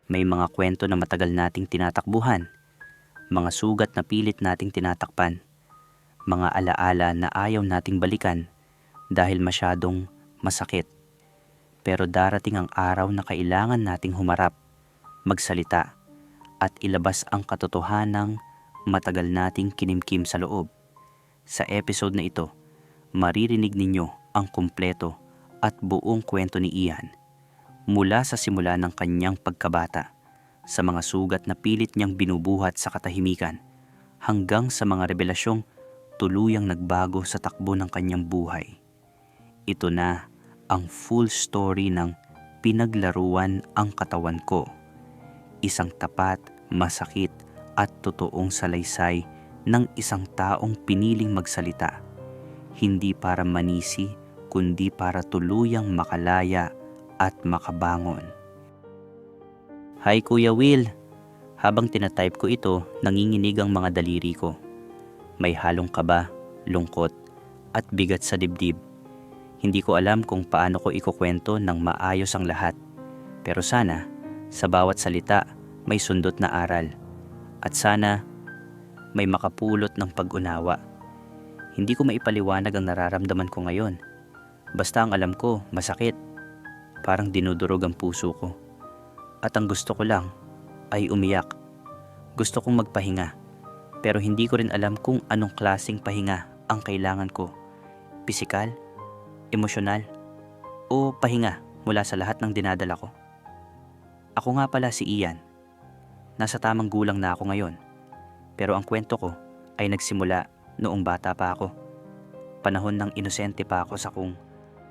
May mga kwento na matagal nating tinatakbuhan, mga sugat na pilit nating tinatakpan, mga alaala na ayaw nating balikan dahil masyadong masakit. Pero darating ang araw na kailangan nating humarap, magsalita, at ilabas ang katotohanang matagal nating kinimkim sa loob. Sa episode na ito, maririnig ninyo ang kumpleto at buong kwento ni Ian. Mula sa simula ng kanyang pagkabata, sa mga sugat na pilit niyang binubuhat sa katahimikan, hanggang sa mga revelasyong tuluyang nagbago sa takbo ng kanyang buhay. Ito na ang full story ng Pinaglaruan ang Katawan Ko. Isang tapat, masakit at totoong salaysay ng isang taong piniling magsalita. Hindi para manisi, kundi para tuluyang makalaya at makabangon. Hi Kuya Will! Habang tinatype ko ito, nanginginig ang mga daliri ko. May halong kaba, lungkot, at bigat sa dibdib. Hindi ko alam kung paano ko ikukwento ng maayos ang lahat. Pero sana, sa bawat salita, may sundot na aral. At sana, may makapulot ng pag-unawa. Hindi ko maipaliwanag ang nararamdaman ko ngayon. Basta ang alam ko, masakit. Parang dinudurog ang puso ko. At ang gusto ko lang ay umiyak. Gusto kong magpahinga. Pero hindi ko rin alam kung anong klaseng pahinga ang kailangan ko. Pisikal, emosyonal, o pahinga mula sa lahat ng dinadala ko. Ako nga pala si Ian. Nasa tamang gulang na ako ngayon. Pero ang kwento ko ay nagsimula noong bata pa ako. Panahon ng inosente pa ako sa kung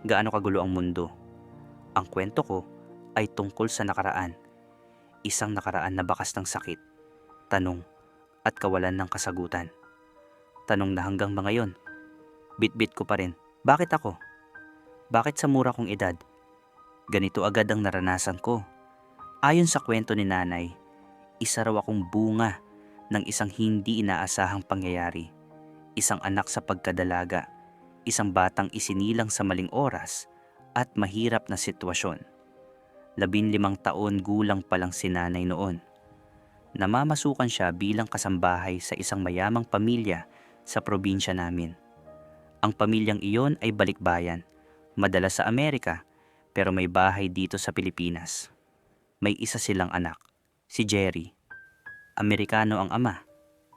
gaano kagulo ang mundo. Ang kwento ko ay tungkol sa nakaraan. Isang nakaraan na bakas ng sakit, tanong at kawalan ng kasagutan. Tanong na hanggang ngayon, bit-bit ko pa rin. Bakit ako? Bakit sa mura kong edad? Ganito agad ang naranasan ko. Ayon sa kwento ni nanay, isa raw akong bunga ng isang hindi inaasahang pangyayari. Isang anak sa pagkadalaga, isang batang isinilang sa maling oras at mahirap na sitwasyon. 15 taon gulang pa lang si nanay noon. Namamasukan siya bilang kasambahay sa isang mayamang pamilya sa probinsya namin. Ang pamilyang iyon ay balikbayan, madalas sa Amerika, pero may bahay dito sa Pilipinas. May isa silang anak, si Jerry. Amerikano ang ama,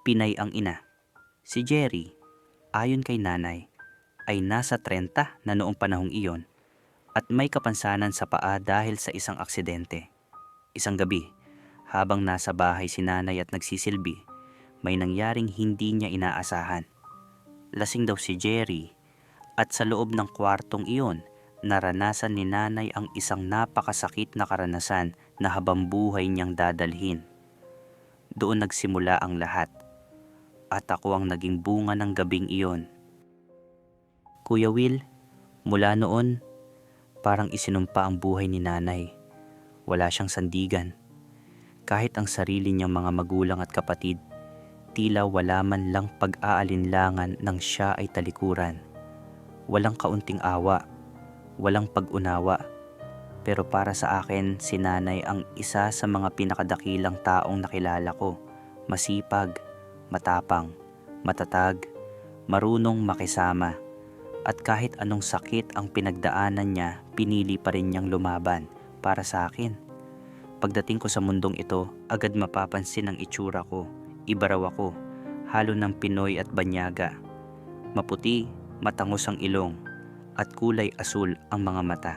Pinay ang ina. Si Jerry, ayon kay nanay, ay nasa 30 na noong panahong iyon at may kapansanan sa paa dahil sa isang aksidente. Isang gabi, habang nasa bahay si nanay at nagsisilbi, may nangyaring hindi niya inaasahan. Lasing daw si Jerry at sa loob ng kwartong iyon, naranasan ni nanay ang isang napakasakit na karanasan na habang buhay niyang dadalhin. Doon nagsimula ang lahat at ako ang naging bunga ng gabing iyon. Kuya Will, mula noon, parang isinumpa ang buhay ni nanay. Wala siyang sandigan. Kahit ang sarili niyang mga magulang at kapatid, tila wala man lang pag-aalinlangan nang siya ay talikuran. Walang kaunting awa, walang pag-unawa. Pero para sa akin, si nanay ang isa sa mga pinakadakilang taong nakilala ko. Masipag, matapang, matatag, marunong makisama. At kahit anong sakit ang pinagdaanan niya, pinili pa rin niyang lumaban para sa akin. Pagdating ko sa mundong ito, agad mapapansin ang itsura ko. Iba raw ako, halo ng Pinoy at banyaga. Maputi, matangos ang ilong, at kulay asul ang mga mata.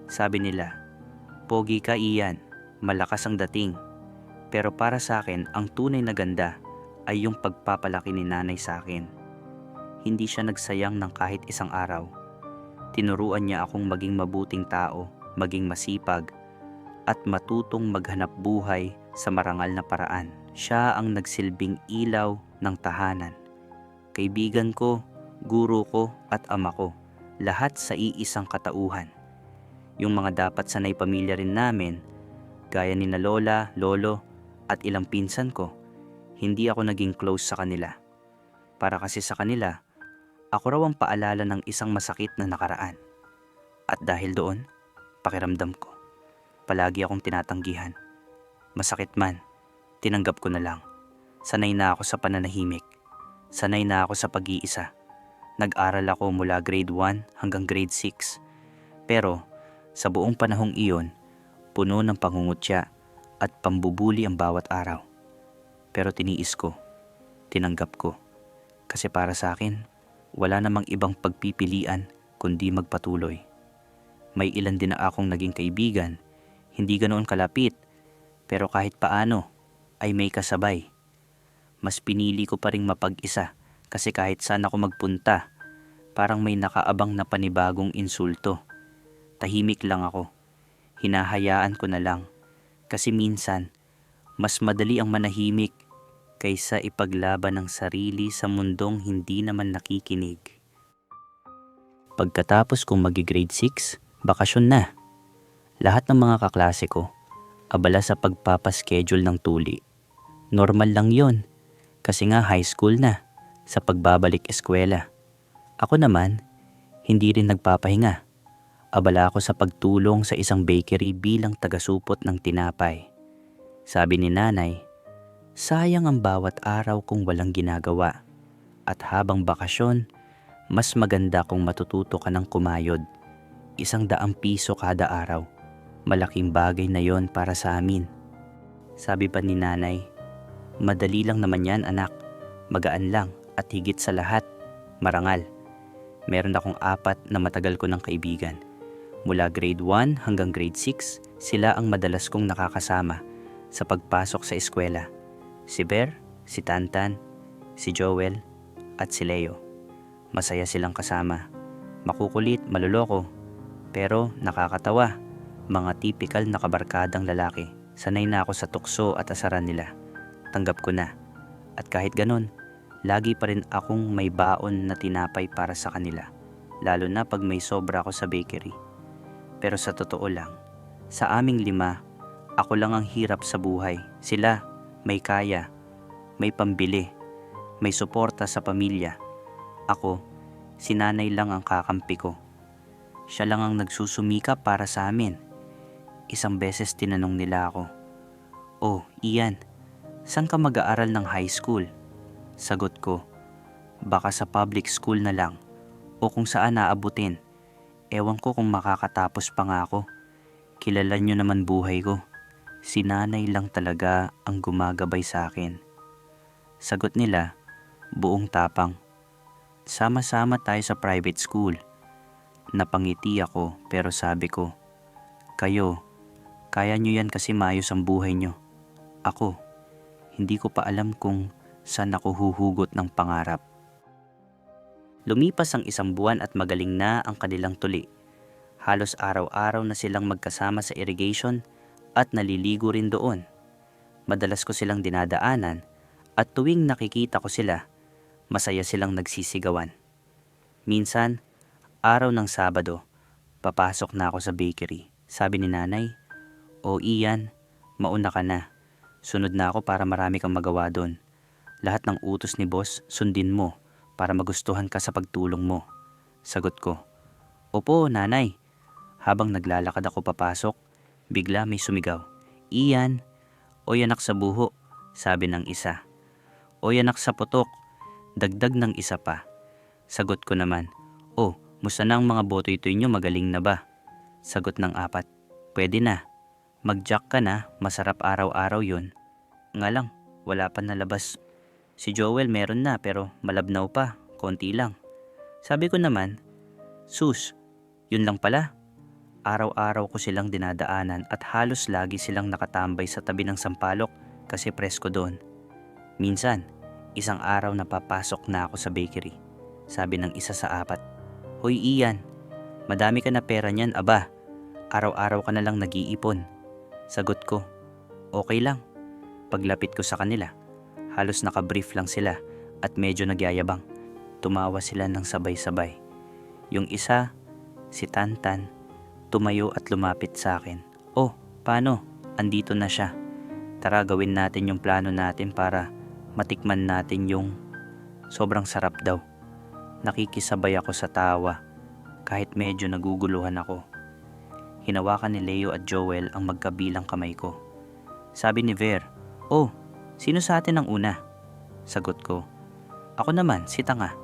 Sabi nila, pogi ka Ian, malakas ang dating. Pero para sa akin, ang tunay na ganda ay yung pagpapalaki ni nanay sa akin. Hindi siya nagsayang ng kahit isang araw. Tinuruan niya akong maging mabuting tao, maging masipag, at matutong maghanap buhay sa marangal na paraan. Siya ang nagsilbing ilaw ng tahanan. Kaibigan ko, guro ko at ama ko, lahat sa iisang katauhan. Yung mga dapat sanay pamilya rin namin, gaya ni na lola, lolo at ilang pinsan ko, hindi ako naging close sa kanila. Para kasi sa kanila, ako raw ang paalala ng isang masakit na nakaraan. At dahil doon, pakiramdam ko, palagi akong tinatanggihan. Masakit man, tinanggap ko na lang. Sanay na ako sa pananahimik. Sanay na ako sa pag-iisa. Nag-aral ako mula grade 1 hanggang grade 6. Pero sa buong panahong iyon, puno ng pangungutya at pambubuli ang bawat araw. Pero tiniis ko, tinanggap ko. Kasi para sa akin, wala namang ibang pagpipilian kundi magpatuloy. May ilan din na akong naging kaibigan, hindi ganoon kalapit, pero kahit paano ay may kasabay. Mas pinili ko pa ring mapag-isa kasi kahit saan ako magpunta, parang may nakaabang na panibagong insulto. Tahimik lang ako, hinahayaan ko na lang kasi minsan mas madali ang manahimik kaysa ipaglaban ang sarili sa mundong hindi naman nakikinig. Pagkatapos kong mag-grade 6, bakasyon na. Lahat ng mga kaklase ko, abala sa pagpapaschedule ng tuli. Normal lang yon, kasi nga high school na, sa pagbabalik eskwela. Ako naman, hindi rin nagpapahinga. Abala ako sa pagtulong sa isang bakery bilang tagasupot ng tinapay. Sabi ni nanay, sayang ang bawat araw kung walang ginagawa. At habang bakasyon, mas maganda kung matututo ka ng kumayod. 100 piso kada araw. Malaking bagay na yon para sa amin. Sabi pa ni nanay, madali lang naman yan anak. Magaan lang at higit sa lahat, marangal. Meron akong 4 na matagal ko ng kaibigan. Mula grade 1 hanggang grade 6, sila ang madalas kong nakakasama sa pagpasok sa eskwela. Si Ber, si Tantan, si Joel, at si Leo. Masaya silang kasama. Makukulit, maluloko. Pero nakakatawa. Mga tipikal na kabarkadang lalaki. Sanay na ako sa tukso at asaran nila. Tanggap ko na. At kahit ganun, lagi pa rin akong may baon na tinapay para sa kanila. Lalo na pag may sobra ako sa bakery. Pero sa totoo lang, sa aming 5, ako lang ang hirap sa buhay. Sila, may kaya, may pambili, may suporta sa pamilya. Ako, si nanay lang ang kakampi ko. Siya lang ang nagsusumika para sa amin. Isang beses tinanong nila ako, "Oh, Ian, saan ka mag-aaral ng high school?" Sagot ko, "Baka sa public school na lang o kung saan naabutin. Ewan ko kung makakatapos pa nga ako. Kilala nyo naman buhay ko. Si nanay lang talaga ang gumagabay sa akin." Sagot nila, buong tapang, "Sama-sama tayo sa private school." Napangiti ako pero sabi ko, "Kayo, kaya nyo yan kasi maayos ang buhay nyo. Ako, hindi ko pa alam kung saan ako huhugot ng pangarap." Lumipas ang 1 buwan at magaling na ang kanilang tuli. Halos araw-araw na silang magkasama sa irrigation at naliligo rin doon. Madalas ko silang dinadaanan at tuwing nakikita ko sila, masaya silang nagsisigawan. Minsan, araw ng Sabado, papasok na ako sa bakery. Sabi ni nanay, "O Ian, mauna ka na. Sunod na ako para marami kang magawa doon. Lahat ng utos ni boss, sundin mo para magustuhan ka sa pagtulong mo." Sagot ko, "Opo, nanay." Habang naglalakad ako papasok, bigla may sumigaw, "Ian!" "Oy anak sa buho," sabi ng isa. "Oy anak sa putok," dagdag ng isa pa. Sagot ko naman, "Oh, musta na ang mga botoy-toy nyo, magaling na ba?" Sagot ng 4, "Pwede na. Mag-jack ka na, masarap araw-araw yun." Nga lang, wala pa nalabas. Si Joel meron na pero malabnaw pa, konti lang. Sabi ko naman, "Sus, yun lang pala." Araw-araw ko silang dinadaanan at halos lagi silang nakatambay sa tabi ng sampalok kasi presko doon. Minsan, isang araw napapasok na ako sa bakery. Sabi ng isa sa 4, "Hoy Ian, madami ka na pera niyan, aba. Araw-araw ka na lang nag-iipon." Sagot ko, "Okay lang." Paglapit ko sa kanila, halos nakabrief lang sila at medyo nagyayabang. Tumawa sila ng sabay-sabay. Yung isa, si Tantan, tumayo at lumapit sa akin. "Oh, paano? Andito na siya. Tara gawin natin yung plano natin para matikman natin yung..." Sobrang sarap daw. Nakikisabay ako sa tawa kahit medyo naguguluhan ako. Hinawakan ni Leo at Joel ang magkabilang kamay ko. Sabi ni Ver, "Oh, sino sa atin ang una?" Sagot ko, "Ako naman, si Tanga.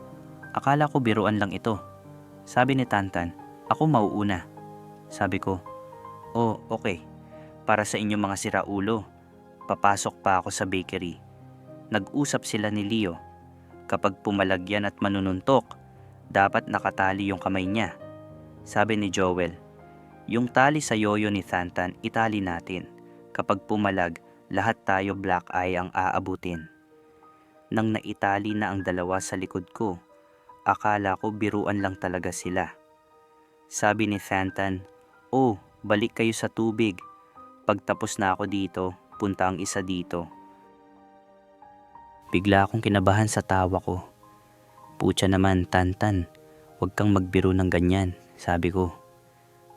Akala ko biruan lang ito." Sabi ni Tantan, "Ako mauuna." Sabi ko, "Oh, okay. Para sa inyong mga siraulo, papasok pa ako sa bakery." Nag-usap sila ni Leo. Kapag pumalagyan at manununtok, dapat nakatali yung kamay niya. Sabi ni Joel, "Yung tali sa yoyo ni Tantan, itali natin. Kapag pumalag, lahat tayo black eye ang aabutin." Nang naitali na ang dalawa sa likod ko, akala ko biruan lang talaga sila. Sabi ni Tantan, "Oh, balik kayo sa tubig. Pagtapos na ako dito, punta ang isa dito." Bigla akong kinabahan sa tawa ko. "Putya naman, Tantan, huwag kang magbiro ng ganyan," sabi ko.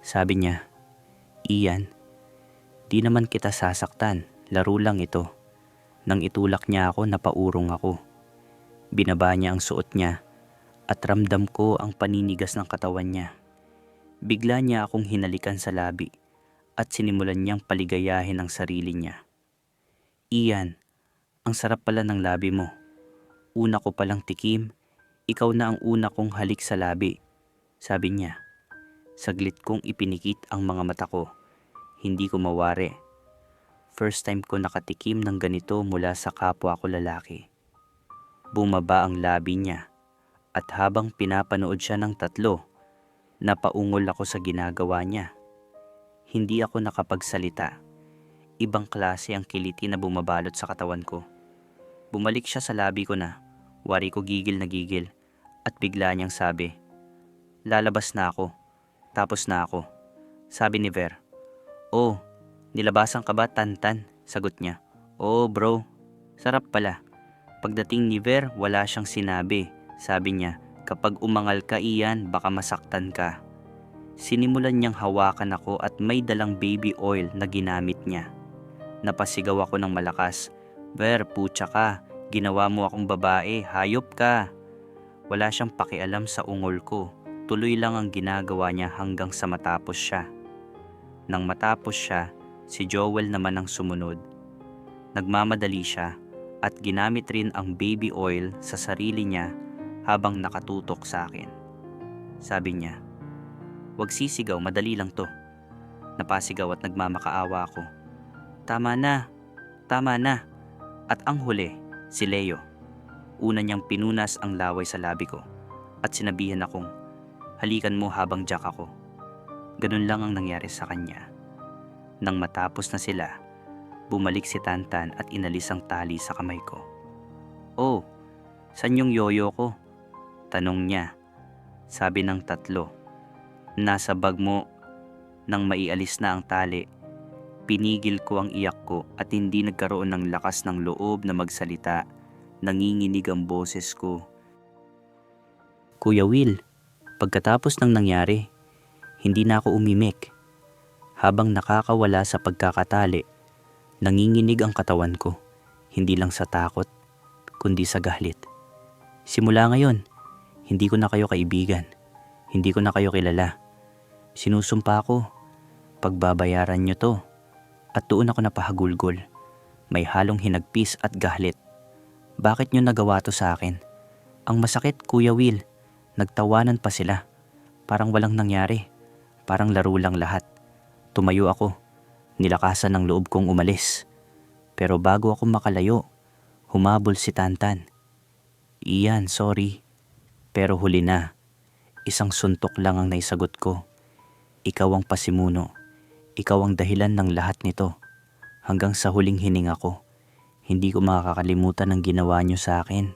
Sabi niya, "Ian, di naman kita sasaktan, laro lang ito." Nang itulak niya ako, napaurong ako. Binaba niya ang suot niya at ramdam ko ang paninigas ng katawan niya. Bigla niya akong hinalikan sa labi at sinimulan niyang paligayahin ang sarili niya. "Ian, ang sarap pala ng labi mo. Una ko palang tikim, ikaw na ang una kong halik sa labi," sabi niya. Saglit kong ipinikit ang mga mata ko. Hindi ko mawari. First time ko nakatikim ng ganito mula sa kapwa ko lalaki. Bumaba ang labi niya at habang pinapanood siya ng tatlo, napaungol ako sa ginagawa niya. Hindi ako nakapagsalita. Ibang klase ang kiliti na bumabalot sa katawan ko. Bumalik siya sa labi ko na, wari ko gigil na gigil, at bigla niyang sabi, "Lalabas na ako. Tapos na ako." Sabi ni Ver, "Oh, nilabasan ka ba, Tantan?" Sagot niya, "Oh bro, sarap pala." Pagdating ni Ver, wala siyang sinabi. Sabi niya, "Kapag umangal ka, Ian, baka masaktan ka." Sinimulan niyang hawakan ako at may dalang baby oil na ginamit niya. Napasigaw ako ng malakas, "Ver, putya ka. Ginawa mo akong babae. Hayop ka." Wala siyang pakialam sa ungol ko. Tuloy lang ang ginagawa niya hanggang sa matapos siya. Nang matapos siya, si Joel naman ang sumunod. Nagmamadali siya at ginamit rin ang baby oil sa sarili niya habang nakatutok sa akin. Sabi niya, "Huwag sisigaw, madali lang to." Napasigaw at nagmamakaawa ako, "Tama na, tama na." At ang huli, si Leo. Una niyang pinunas ang laway sa labi ko at sinabihan akong, "Halikan mo habang jack ako." Ganun lang ang nangyari sa kanya. Nang matapos na sila, bumalik si Tantan at inalis ang tali sa kamay ko. "Oh, saan yung yoyo ko?" tanong niya. Sabi ng tatlo, "Nasa bag mo." Nang maialis na ang tali, pinigil ko ang iyak ko at hindi nagkaroon ng lakas ng loob na magsalita. Nanginginig ang boses ko. "Kuya Will, pagkatapos ng nangyari, hindi na ako umimik. Habang nakakawala sa pagkakatali, nanginginig ang katawan ko, hindi lang sa takot, kundi sa galit. Simula ngayon, hindi ko na kayo kaibigan. Hindi ko na kayo kilala. Sinusumpa ko, pagbabayaran nyo to." At doon ako napahagulgol. May halong hinagpis at galit. "Bakit nyo nagawa to sa akin?" "Ang masakit, Kuya Will, nagtawanan pa sila. Parang walang nangyari. Parang laro lang lahat." Tumayo ako. Nilakasan ng loob kong umalis. Pero bago ako makalayo, humabol si Tantan. "Ian, sorry. Pero huli na. Isang suntok lang ang naisagot ko. Ikaw ang pasimuno. Ikaw ang dahilan ng lahat nito. Hanggang sa huling hininga ko, hindi ko makakalimutan ang ginawa niyo sa akin."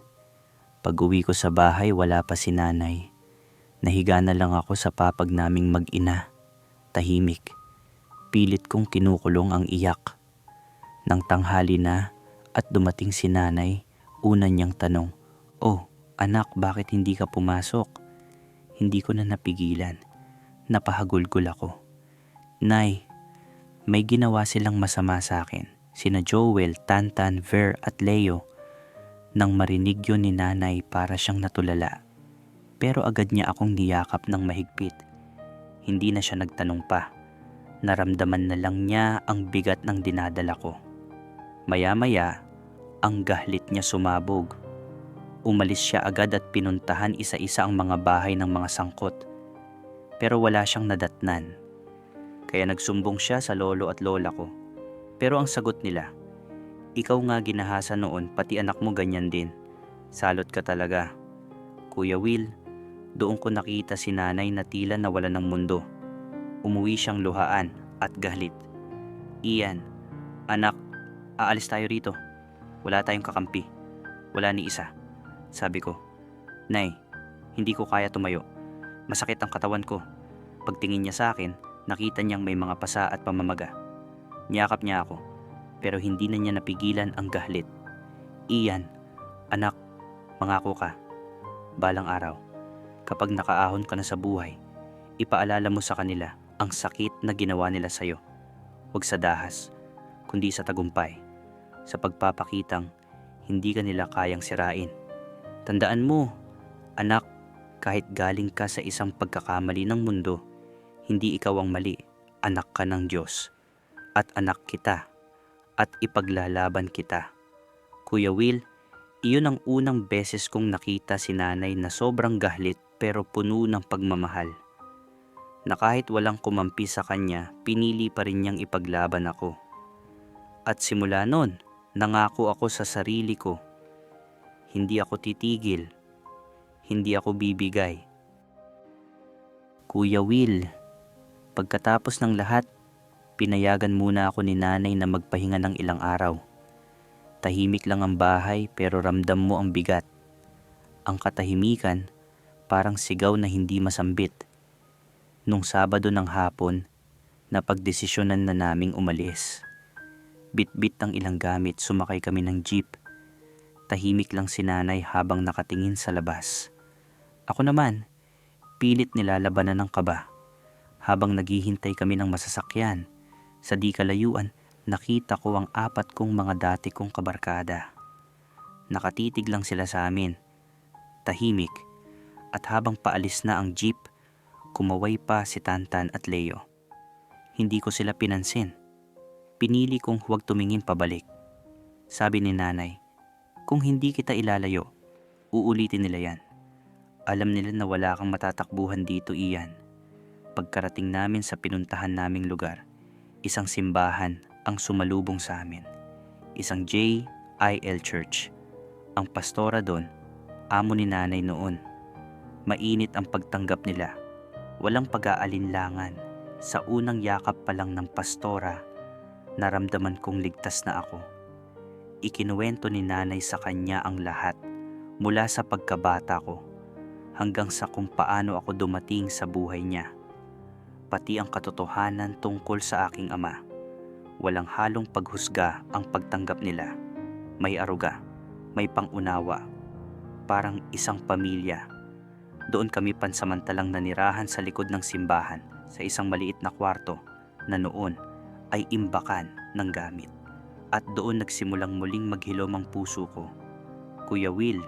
Pag-uwi ko sa bahay, wala pa si nanay. Nahiga na lang ako sa papag naming mag-ina. Tahimik. Pilit kong kinukulong ang iyak. Nang tanghali na at dumating si nanay, una niyang tanong, "Oh, anak, bakit hindi ka pumasok?" Hindi ko na napigilan. Napahagulgol ako. "Nay, may ginawa silang masama sa akin. Sina Joel, Tantan, Ver at Leo." Nang marinig yun ni nanay, para siyang natulala. Pero agad niya akong niyakap ng mahigpit. Hindi na siya nagtanong pa. Naramdaman na lang niya ang bigat ng dinadala ko. Maya-maya, ang gahlit niya sumabog. Umalis siya agad at pinuntahan isa-isa ang mga bahay ng mga sangkot. Pero wala siyang nadatnan. Kaya nagsumbong siya sa lolo at lola ko. Pero ang sagot nila, ikaw nga ginahasa noon, pati anak mo ganyan din. Salot ka talaga. Kuya Will, doon ko nakita si nanay na tila nawala ng mundo. Umuwi siyang luhaan at galit. Ian, anak, aalis tayo rito. Wala tayong kakampi. Wala ni isa. Sabi ko, Nay, hindi ko kaya tumayo. Masakit ang katawan ko. Pagtingin niya sa akin, nakita niyang may mga pasa at pamamaga. Niyakap niya ako, pero hindi na niya napigilan ang galit. Ian, anak, mangako ka. Balang araw, kapag nakaahon ka na sa buhay, ipaalala mo sa kanila ang sakit na ginawa nila sa'yo. Huwag sa dahas, kundi sa tagumpay. Sa pagpapakitang hindi ka nila kayang sirain. Tandaan mo, anak, kahit galing ka sa isang pagkakamali ng mundo, hindi ikaw ang mali, anak ka ng Diyos. At anak kita, at ipaglalaban kita. Kuya Will, iyon ang unang beses kong nakita si nanay na sobrang gahlit pero puno ng pagmamahal. Na kahit walang kumampi sa kanya, pinili pa rin niyang ipaglaban ako. At simula noon, nangako ako sa sarili ko, hindi ako titigil, hindi ako bibigay. Kuya Will, pagkatapos ng lahat, pinayagan muna ako ni nanay na magpahinga ng ilang araw. Tahimik lang ang bahay pero ramdam mo ang bigat. Ang katahimikan, parang sigaw na hindi masambit. Nung Sabado ng hapon, napagdesisyonan na naming umalis. Bit-bit ang ilang gamit, sumakay kami ng jeep. Tahimik lang si nanay habang nakatingin sa labas. Ako naman, pilit nilalabanan ng kaba. Habang naghihintay kami ng masasakyan, sa di kalayuan, nakita ko ang 4 kong mga dati kong kabarkada. Nakatitig lang sila sa amin, tahimik, at habang paalis na ang jeep, kumaway pa si Tantan at Leo. Hindi ko sila pinansin. Pinili kong huwag tumingin pabalik. Sabi ni nanay, kung hindi kita ilalayo, uulitin nila yan. Alam nila na wala kang matatakbuhan dito, Ian. Pagkarating namin sa pinuntahan naming lugar, isang simbahan ang sumalubong sa amin. Isang J.I.L. Church. Ang pastora doon, amo ni nanay noon. Mainit ang pagtanggap nila. Walang pag-aalinlangan. Sa unang yakap pa lang ng pastora, naramdaman kong ligtas na ako. Ikinuwento ni nanay sa kanya ang lahat, mula sa pagkabata ko, hanggang sa kung paano ako dumating sa buhay niya. Pati ang katotohanan tungkol sa aking ama. Walang halong paghusga ang pagtanggap nila. May aruga, may pangunawa, parang isang pamilya. Doon kami pansamantalang nanirahan sa likod ng simbahan sa isang maliit na kwarto na noon ay imbakan ng gamit. At doon nagsimulang muling maghilom ang puso ko. Kuya Will,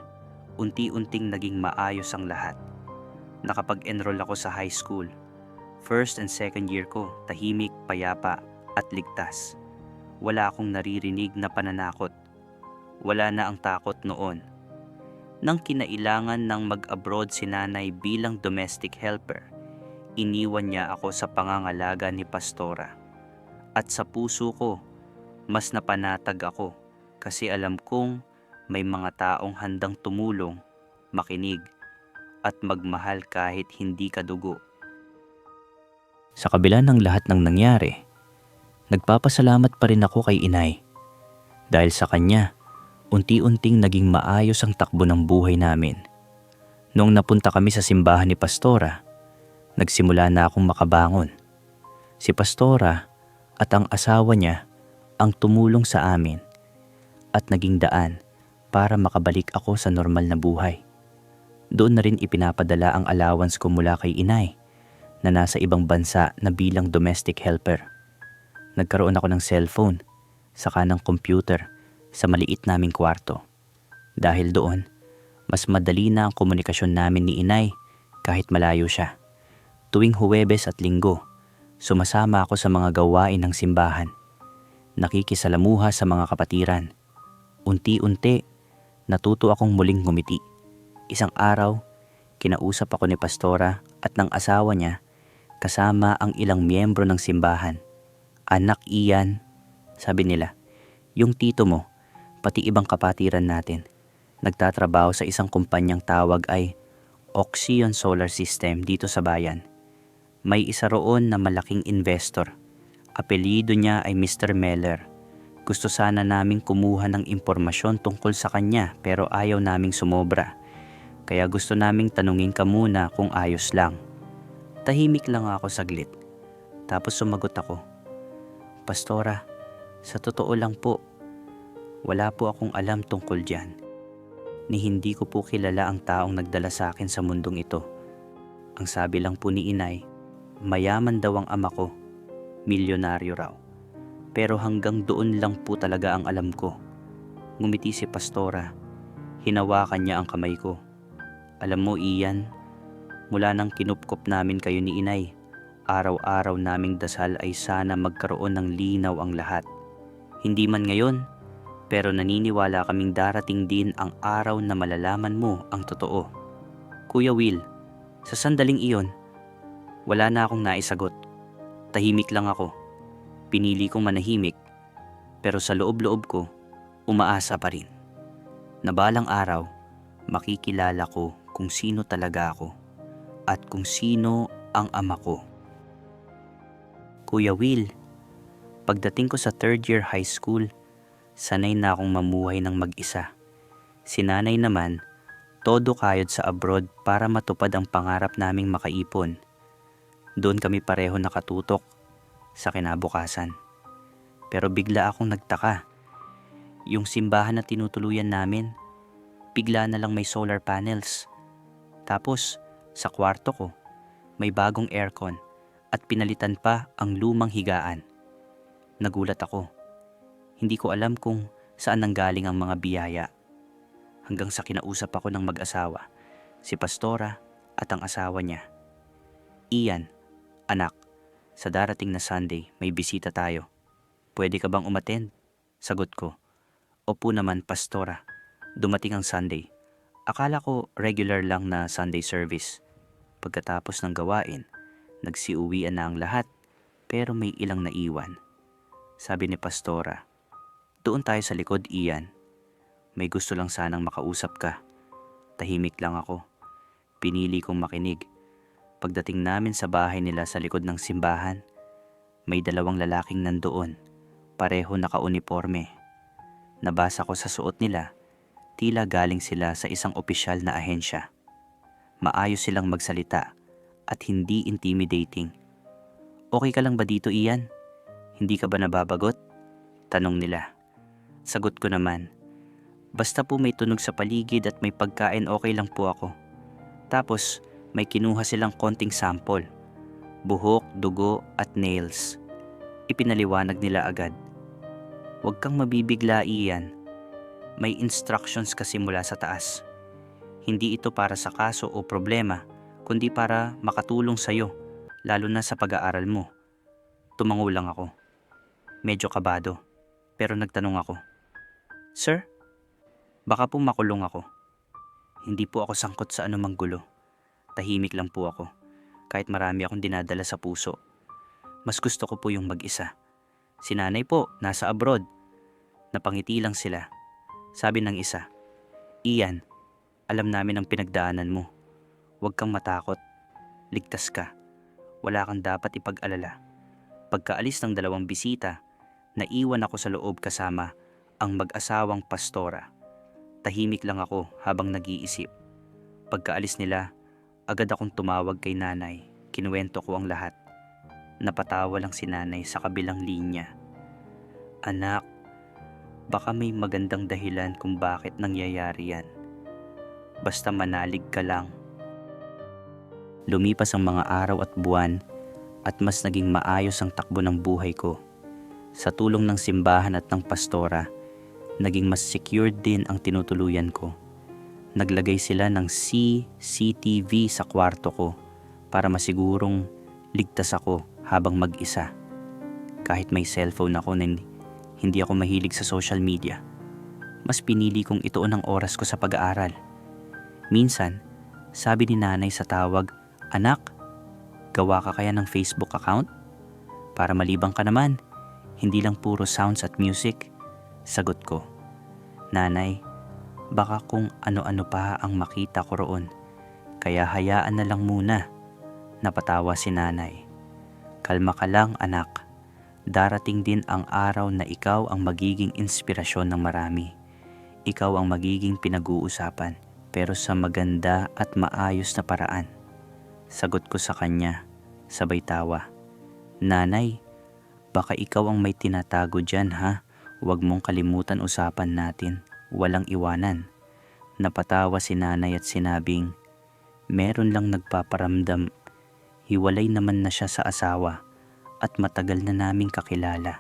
unti-unting naging maayos ang lahat. Nakapag-enroll ako sa high school. First and second year ko, tahimik, payapa at ligtas. Wala akong naririnig na pananakot. Wala na ang takot noon. Nang kinailangan ng mag-abroad si nanay bilang domestic helper, iniwan niya ako sa pangangalaga ni pastora. At sa puso ko, mas napanatag ako kasi alam kong may mga taong handang tumulong, makinig, at magmahal kahit hindi kadugo. Sa kabila ng lahat ng nangyari, nagpapasalamat pa rin ako kay inay. Dahil sa kanya, unti-unting naging maayos ang takbo ng buhay namin. Noong napunta kami sa simbahan ni pastora, nagsimula na akong makabangon. Si pastora at ang asawa niya ang tumulong sa amin at naging daan para makabalik ako sa normal na buhay. Doon na rin ipinapadala ang allowance ko mula kay inay na nasa ibang bansa na bilang domestic helper. Nagkaroon ako ng cellphone, saka ng computer sa maliit naming kwarto. Dahil doon, mas madali na ang komunikasyon namin ni inay kahit malayo siya. Tuwing Huwebes at Linggo, sumasama ako sa mga gawain ng simbahan. nakikisalamuha sa mga kapatiran. Unti-unti, natuto akong muling ngumiti. Isang araw, kinausap ako ni Pastora at ng asawa niya kasama ang ilang miyembro ng simbahan. "Anak Ian," sabi nila, "yung tito mo, pati ibang kapatiran natin, nagtatrabaho sa isang kumpanyang tawag ay Oxion Solar System dito sa bayan. May isa roon na malaking investor. Apelyido niya ay Mr. Meller. Gusto sana naming kumuha ng impormasyon tungkol sa kanya pero ayaw naming sumobra. Kaya gusto naming tanungin ka muna kung ayos lang." Tahimik lang ako saglit. Tapos sumagot ako, "Pastora, sa totoo lang po, wala po akong alam tungkol dyan. Ni hindi ko po kilala ang taong nagdala sa akin sa mundong ito. Ang sabi lang po ni Inay, mayaman daw ang ama ko, milyonaryo raw. Pero hanggang doon lang po talaga ang alam ko." Ngumiti si Pastora. Hinawakan niya ang kamay ko. "Alam mo, Ian, mula nang kinupkop namin kayo ni Inay, araw-araw naming dasal ay sana magkaroon ng linaw ang lahat. Hindi man ngayon, pero naniniwala kaming darating din ang araw na malalaman mo ang totoo." Kuya Will, sa sandaling iyon, wala na akong naisagot. Tahimik lang ako. Pinili kong manahimik, pero sa loob-loob ko, umaasa pa rin. Na balang araw, makikilala ko kung sino talaga ako at kung sino ang ama ko. Kuya Will, pagdating ko sa third year high school, sanay na akong mamuhay ng mag-isa. Si nanay naman, todo kayod sa abroad para matupad ang pangarap naming makaipon. Doon kami pareho nakatutok sa kinabukasan. Pero bigla akong nagtaka. Yung simbahan na tinutuluyan namin, bigla na lang may solar panels. Tapos, sa kwarto ko, may bagong aircon at pinalitan pa ang lumang higaan. Nagulat ako. Hindi ko alam kung saan nanggaling ang mga biyaya. Hanggang sa kinausap ako ng mag-asawa, si Pastora at ang asawa niya. "Ian, anak, sa darating na Sunday may bisita tayo. Pwede ka bang umattend?" Sagot ko, "Opo naman, Pastora. Dumating ang Sunday. Akala ko regular lang na Sunday service." Pagkatapos ng gawain, nagsiuwian na ang lahat pero may ilang naiwan. Sabi ni Pastora, "Doon tayo sa likod, Ian. May gusto lang sanang makausap ka." Tahimik lang ako. Pinili kong makinig. Pagdating namin sa bahay nila sa likod ng simbahan, may dalawang lalaking nandoon, pareho naka-uniforme. Nabasa ko sa suot nila, tila galing sila sa isang opisyal na ahensya. Maayos silang magsalita at hindi intimidating. "Okay ka lang ba dito, Ian? Hindi ka ba nababagot?" Tanong nila. Sagot ko naman, "Basta po may tunog sa paligid at may pagkain, okay lang po ako." Tapos, may kinuha silang konting sample. Buhok, dugo at nails. Ipinaliwanag nila agad. "Huwag kang mabibigla, Ian. May instructions kasi mula sa taas. Hindi ito para sa kaso o problema, kundi para makatulong sa'yo, lalo na sa pag-aaral mo." Tumango lang ako. Medyo kabado, pero nagtanong ako, "Sir, baka po makulong ako." Hindi po ako sangkot sa anumang gulo. Tahimik lang po ako, kahit marami akong dinadala sa puso. Mas gusto ko po yung mag-isa. Si nanay po, nasa abroad. Napangiti lang sila. Sabi ng isa, "Ian, alam namin ang pinagdaanan mo. Huwag kang matakot. Ligtas ka. Wala kang dapat ipag-alala." Pagkaalis ng dalawang bisita, naiwan ako sa loob kasama ang mag-asawang Pastora. Tahimik lang ako habang nag-iisip. Pagkaalis nila, agad akong tumawag kay nanay. Kinuwento ko ang lahat. Napatawa lang si nanay sa kabilang linya. "Anak, baka may magandang dahilan kung bakit nangyayari yan. Basta manalig ka lang." Lumipas ang mga araw at buwan at mas naging maayos ang takbo ng buhay ko. Sa tulong ng simbahan at ng Pastora, naging mas secured din ang tinutuluyan ko. Naglagay sila ng CCTV sa kwarto ko para masigurong ligtas ako habang mag-isa. Kahit may cellphone ako na Hindi ako mahilig sa social media. Mas pinili kong ituon ang oras ko sa pag-aaral. Minsan, sabi ni nanay sa tawag, "Anak, gawa ka kaya ng Facebook account? Para malibang ka naman, hindi lang puro sounds at music." Sagot ko, "Nanay, baka kung ano-ano pa ang makita ko roon. Kaya hayaan na lang muna." Napatawa si nanay. "Kalma ka lang, anak. Darating din ang araw na ikaw ang magiging inspirasyon ng marami. Ikaw ang magiging pinag-uusapan, pero sa maganda at maayos na paraan." Sagot ko sa kanya, sabay tawa, "Nanay, baka ikaw ang may tinatago dyan ha? Huwag mong kalimutan usapan natin. Walang iwanan." Napatawa si nanay at sinabing, "Meron lang nagpaparamdam. Hiwalay naman na siya sa asawa at matagal na naming kakilala.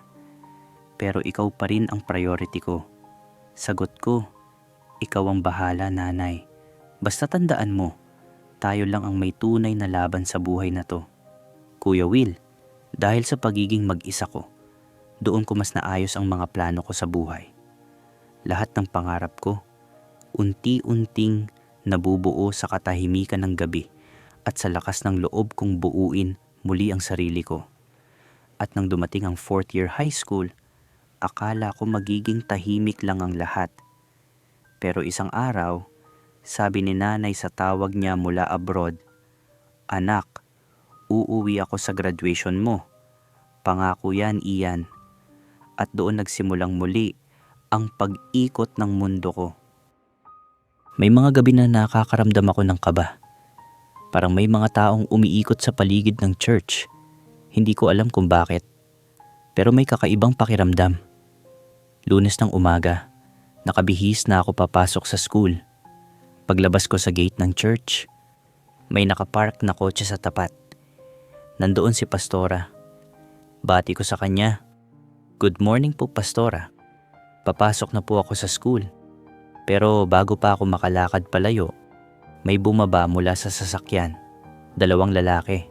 Pero ikaw pa rin ang priority ko." Sagot ko, "Ikaw ang bahala, nanay. Basta tandaan mo, tayo lang ang may tunay na laban sa buhay na to." Kuya Will, dahil sa pagiging mag-isa ko, doon ko mas naayos ang mga plano ko sa buhay. Lahat ng pangarap ko, unti-unting nabubuo sa katahimikan ng gabi at sa lakas ng loob kong buuin muli ang sarili ko. At nang dumating ang 4th year high school, akala ko magiging tahimik lang ang lahat. Pero isang araw, sabi ni nanay sa tawag niya mula abroad, "Anak, uuwi ako sa graduation mo. Pangako yan, Ian." At doon nagsimulang muli ang pag-ikot ng mundo ko. May mga gabi na nakakaramdam ako ng kaba. Parang may mga taong umiikot sa paligid ng church. Hindi ko alam kung bakit. Pero may kakaibang pakiramdam. Lunes ng umaga, nakabihis na ako papasok sa school. Paglabas ko sa gate ng church, may nakapark na kotse sa tapat. Nandoon si Pastora. Bati ko sa kanya, "Good morning po, Pastora. Papasok na po ako sa school." Pero bago pa ako makalakad palayo, may bumaba mula sa sasakyan. 2 lalaki.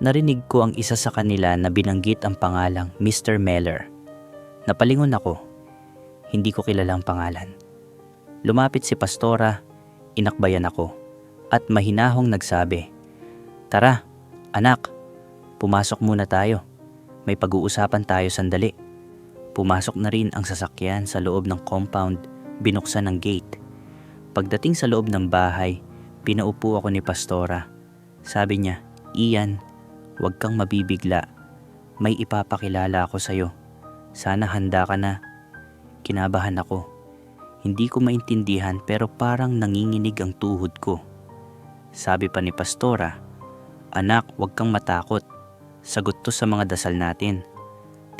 Narinig ko ang isa sa kanila na binanggit ang pangalang Mr. Meller. Napalingon ako. Hindi ko kilala ang pangalan. Lumapit si Pastora, inakbayan ako, at mahinahong nagsabi, "Tara, anak, pumasok muna tayo. May pag-uusapan tayo sandali." Pumasok na rin ang sasakyan sa loob ng compound, binuksan ang gate. Pagdating sa loob ng bahay, pinaupo ako ni Pastora. Sabi niya, "Ian, huwag kang mabibigla. May ipapakilala ako sa'yo. Sana handa ka na." Kinabahan ako. Hindi ko maintindihan pero parang nanginginig ang tuhod ko. Sabi pa ni Pastora, "Anak, huwag kang matakot. Sagot to sa mga dasal natin."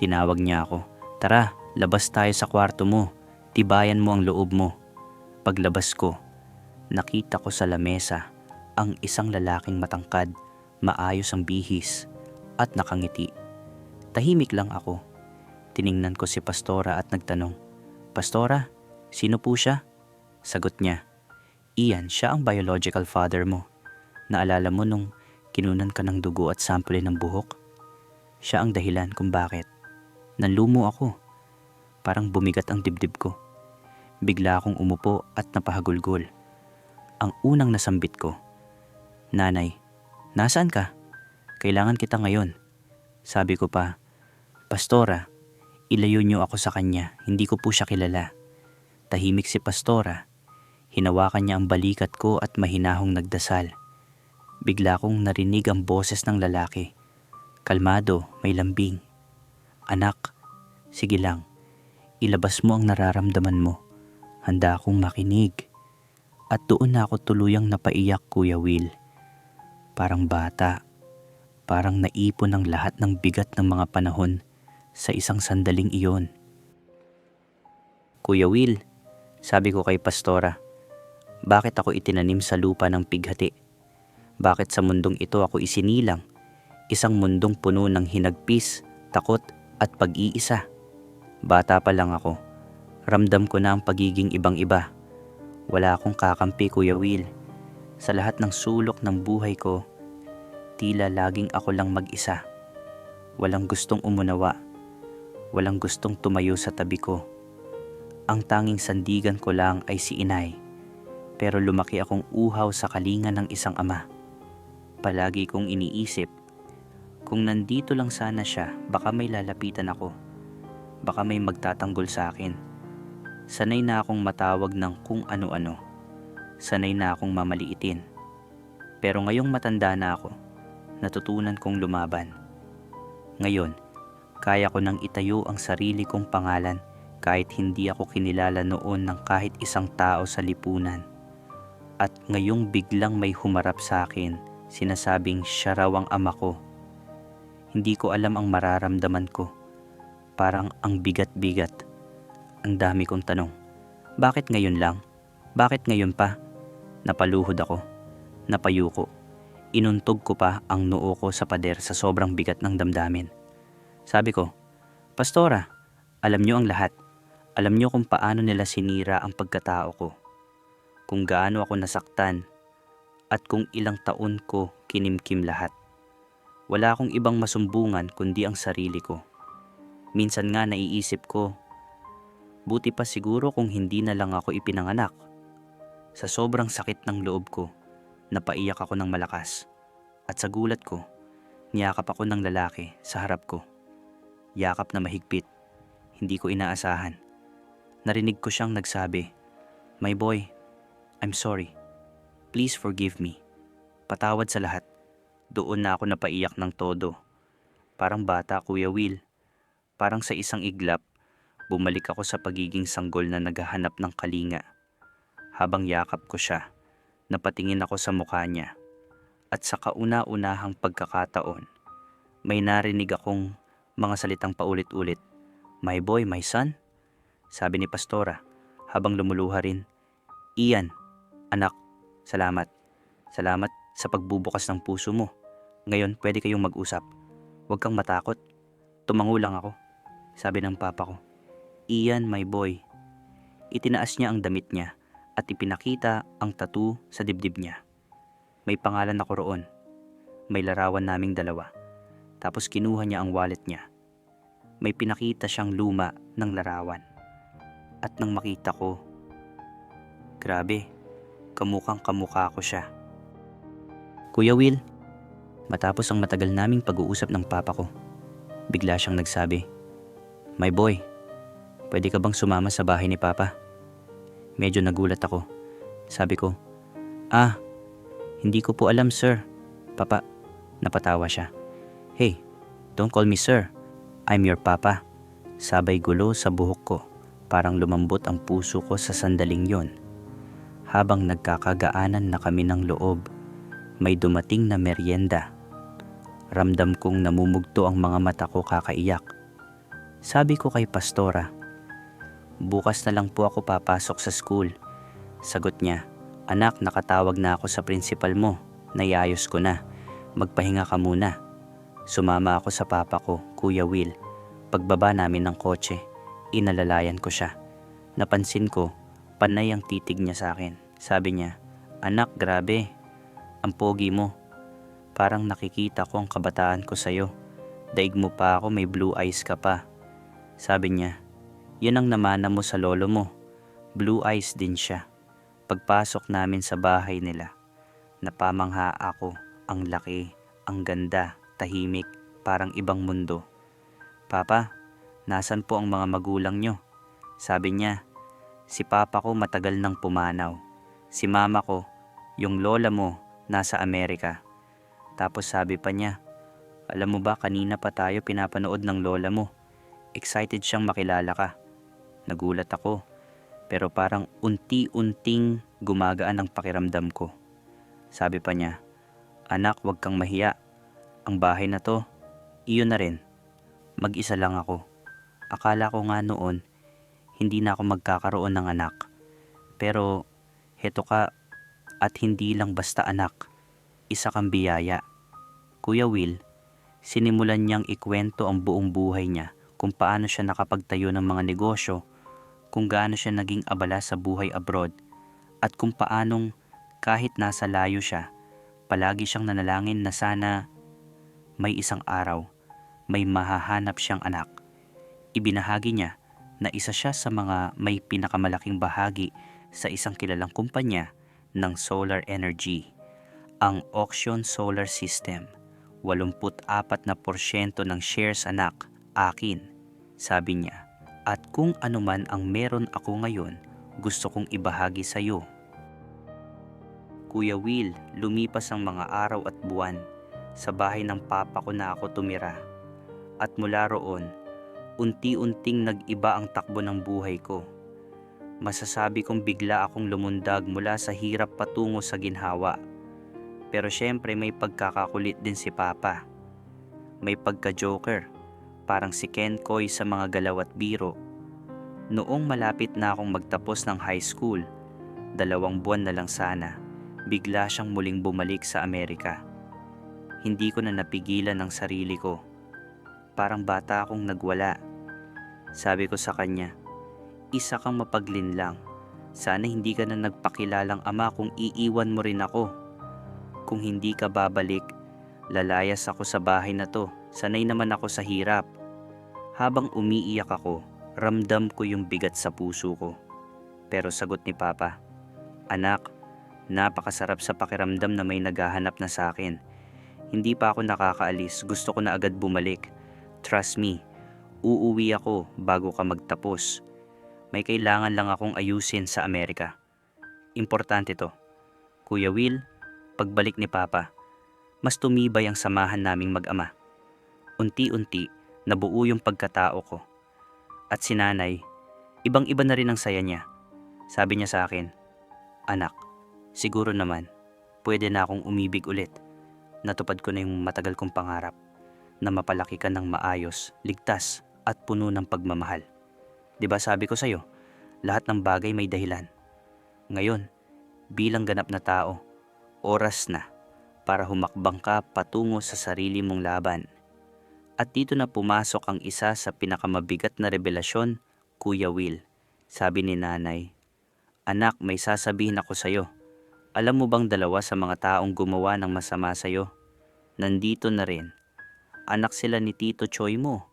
Tinawag niya ako, "Tara, labas tayo sa kwarto mo. Tibayan mo ang loob mo." Paglabas ko, nakita ko sa lamesa ang isang lalaking matangkad, maayos ang bihis, at nakangiti. Tahimik lang ako. Tiningnan ko si Pastora at nagtanong, "Pastora, sino po siya?" Sagot niya, "Ian, siya ang biological father mo. Naalala mo nung kinunan ka ng dugo at sample ng buhok? Siya ang dahilan kung bakit." Nanlumo ako. Parang bumigat ang dibdib ko. Bigla akong umupo at napahagulgol. Ang unang nasambit ko, "Nanay, nasaan ka? Kailangan kita ngayon." Sabi ko pa, "Pastora, ilayo niyo ako sa kanya. Hindi ko po siya kilala." Tahimik si Pastora. Hinawakan niya ang balikat ko at mahinahong nagdasal. Bigla kong narinig ang boses ng lalaki. Kalmado, may lambing, "Anak, sige lang. Ilabas mo ang nararamdaman mo. Handa akong makinig." At doon na ako tuluyang napaiyak, Kuya Will. Parang bata. Parang naipon ang lahat ng bigat ng mga panahon sa isang sandaling iyon. "Kuya Will," sabi ko kay Pastora, "bakit ako itinanim sa lupa ng pighati? Bakit sa mundong ito ako isinilang? Isang mundong puno ng hinagpis, takot at pag-iisa. Bata pa lang ako. Ramdam ko na ang pagiging ibang-iba. Wala akong kakampi, Kuya Will. Sa lahat ng sulok ng buhay ko, tila laging ako lang mag-isa. Walang gustong umunawa. Walang gustong tumayo sa tabi ko. Ang tanging sandigan ko lang ay si inay. Pero lumaki akong uhaw sa kalinga ng isang ama. Palagi kong iniisip, kung nandito lang sana siya, baka may lalapitan ako. Baka may magtatanggol sa akin. Sanay na akong matawag ng kung ano-ano. Sanay na akong mamaliitin. Pero ngayong matanda na ako, natutunan kong lumaban. Ngayon, kaya ko nang itayo ang sarili kong pangalan kahit hindi ako kinilala noon ng kahit isang tao sa lipunan. At ngayong biglang may humarap sa akin, sinasabing siya raw ang ama ko. Hindi ko alam ang mararamdaman ko. Parang ang bigat-bigat. Ang dami kong tanong. Bakit ngayon lang? Bakit ngayon pa? Napaluhod ako. Napayuko. Inuntog ko pa ang noo ko sa pader sa sobrang bigat ng damdamin. Sabi ko, Pastora, alam niyo ang lahat. Alam niyo kung paano nila sinira ang pagkatao ko. Kung gaano ako nasaktan at kung ilang taon ko kinimkim lahat. Wala akong ibang masumbungan kundi ang sarili ko. Minsan nga naiisip ko, buti pa siguro kung hindi na lang ako ipinanganak. Sa sobrang sakit ng loob ko, napaiyak ako ng malakas. At sa gulat ko, niyakap ako ng lalaki sa harap ko. Yakap na mahigpit, hindi ko inaasahan. Narinig ko siyang nagsabi, My boy, I'm sorry. Please forgive me. Patawad sa lahat. Doon na ako napaiyak ng todo. Parang bata, Kuya Will. Parang sa isang iglap, bumalik ako sa pagiging sanggol na naghahanap ng kalinga. Habang yakap ko siya, napatingin ako sa mukha niya. At sa kauna-unahang pagkakataon, may narinig akong mga salitang paulit-ulit. My boy, my son? Sabi ni Pastora habang lumuluha rin. Ian, anak, salamat. Salamat sa pagbubukas ng puso mo. Ngayon pwede kayong mag-usap. Huwag kang matakot. Tumango lang ako, sabi ng papa ko. Ian, my boy. Itinaas niya ang damit niya at ipinakita ang tattoo sa dibdib niya. May pangalan ako roon. May larawan naming dalawa. Tapos kinuha niya ang wallet niya. May pinakita siyang luma ng larawan. At nang makita ko, grabe, kamukhang kamukha ko siya. Kuya Will, matapos ang matagal naming pag-uusap ng papa ko, bigla siyang nagsabi, My boy, pwede ka bang sumama sa bahay ni papa? Medyo nagulat ako. Sabi ko, hindi ko po alam sir. Papa, napatawa siya. Hey, don't call me sir. I'm your papa. Sabay gulo sa buhok ko. Parang lumambot ang puso ko sa sandaling yon. Habang nagkakagaanan na kami ng loob, may dumating na merienda. Ramdam kong namumugto ang mga mata ko kakaiyak. Sabi ko kay Pastora, bukas na lang po ako papasok sa school. Sagot niya, anak, nakatawag na ako sa principal mo. Naiayos ko na. Magpahinga ka muna. Sumama ako sa papa ko, Kuya Will. Pagbaba namin ng kotse, inalalayan ko siya. Napansin ko, panay ang titig niya sa akin. Sabi niya, anak, grabe. Ang pogi mo. Parang nakikita ko ang kabataan ko sa'yo. Daig mo pa ako, may blue eyes ka pa. Sabi niya, yun ang namana mo sa lolo mo. Blue eyes din siya. Pagpasok namin sa bahay nila, napamangha ako. Ang laki, ang ganda, tahimik, parang ibang mundo. Papa, nasan po ang mga magulang nyo? Sabi niya, si papa ko matagal nang pumanaw. Si mama ko, yung lola mo, nasa Amerika. Tapos sabi pa niya, alam mo ba kanina pa tayo pinapanood ng lola mo. Excited siyang makilala ka. Nagulat ako, pero parang unti-unting gumagaan ang pakiramdam ko. Sabi pa niya, anak, huwag kang mahiya. Ang bahay na to, iyon na rin. Mag-isa lang ako. Akala ko nga noon, hindi na ako magkakaroon ng anak. Pero, heto ka, at hindi lang basta anak. Isa kang biyaya. Kuya Will, sinimulan niyang ikwento ang buong buhay niya kung paano siya nakapagtayo ng mga negosyo, kung gaano siya naging abala sa buhay abroad, at kung paanong kahit nasa layo siya, palagi siyang nanalangin na sana may isang araw may mahahanap siyang anak. Ibinahagi niya na isa siya sa mga may pinakamalaking bahagi sa isang kilalang kumpanya ng solar energy, ang Auction Solar System. 84% ng shares anak, akin, sabi niya. At kung ano man ang meron ako ngayon, gusto kong ibahagi sa iyo. Kuya Will, lumipas ang mga araw at buwan. Sa bahay ng papa ko na ako tumira. At mula roon, unti-unting nag-iba ang takbo ng buhay ko. Masasabi kong bigla akong lumundag mula sa hirap patungo sa ginhawa. Pero syempre may pagkakakulit din si Papa. May pagka-joker, parang si Ken Koy sa mga galaw at biro. Noong malapit na akong magtapos ng high school, 2 buwan na lang sana, bigla siyang muling bumalik sa Amerika. Hindi ko na napigilan ang sarili ko. Parang bata akong nagwala. Sabi ko sa kanya, isa kang mapaglinlang. Sana hindi ka na nagpakilalang ama kung iiwan mo rin ako. Kung hindi ka babalik, lalayas ako sa bahay na to. Sanay naman ako sa hirap. Habang umiiyak ako, ramdam ko yung bigat sa puso ko. Pero sagot ni Papa, anak, napakasarap sa pakiramdam na may naghahanap na sa akin. Hindi pa ako nakakaalis, gusto ko na agad bumalik. Trust me, uuwi ako bago ka magtapos. May kailangan lang akong ayusin sa Amerika. Importante to. Kuya Will, pagbalik ni Papa, mas tumibay ang samahan naming mag-ama. Unti-unti, nabuo yung pagkatao ko. At si Nanay, ibang-iba na rin ang saya niya. Sabi niya sa akin, anak, siguro naman, pwede na akong umibig ulit. Natupad ko na yung matagal kong pangarap, na mapalaki ka ng maayos, ligtas, at puno ng pagmamahal. 'Di ba sabi ko sa'yo, lahat ng bagay may dahilan. Ngayon, bilang ganap na tao, oras na para humakbang ka patungo sa sarili mong laban. At dito na pumasok ang isa sa pinakamabigat na revelasyon, Kuya Will. Sabi ni Nanay, anak, may sasabihin ako sa'yo. Alam mo bang 2 sa mga taong gumawa ng masama sa'yo? Nandito na rin. Anak sila ni Tito Choy mo,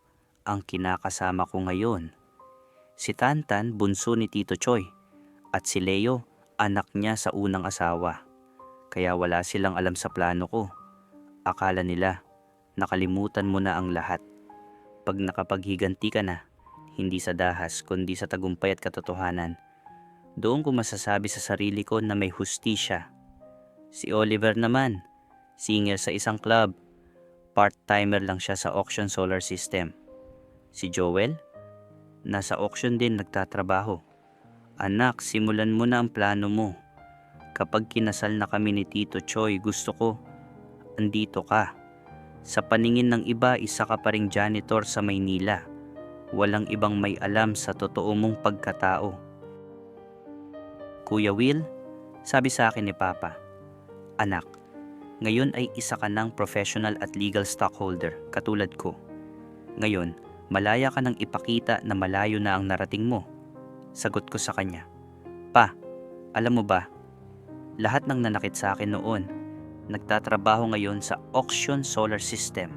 ang kinakasama ko ngayon. Si Tantan, bunso ni Tito Choy. At si Leo, anak niya sa unang asawa. Kaya wala silang alam sa plano ko. Akala nila, nakalimutan mo na ang lahat. Pag nakapaghiganti ka na, hindi sa dahas kundi sa tagumpay at katotohanan, doon ko masasabi sa sarili ko na may hustisya. Si Oliver naman, singer sa isang club. Part-timer lang siya sa Auction Solar System. Si Joel, nasa auction din nagtatrabaho. Anak, simulan mo na ang plano mo. Kapag kinasal na kami ni Tito Choy, gusto ko, andito ka. Sa paningin ng iba, isa ka pa ring janitor sa Maynila. Walang ibang may alam sa totoo mong pagkatao. Kuya Will, sabi sa akin ni Papa, anak, ngayon ay isa ka ng professional at legal stockholder, katulad ko. Ngayon, malaya ka nang ipakita na malayo na ang narating mo. Sagot ko sa kanya, Pa, alam mo ba, lahat ng nanakit sa akin noon, nagtatrabaho ngayon sa Auction Solar System.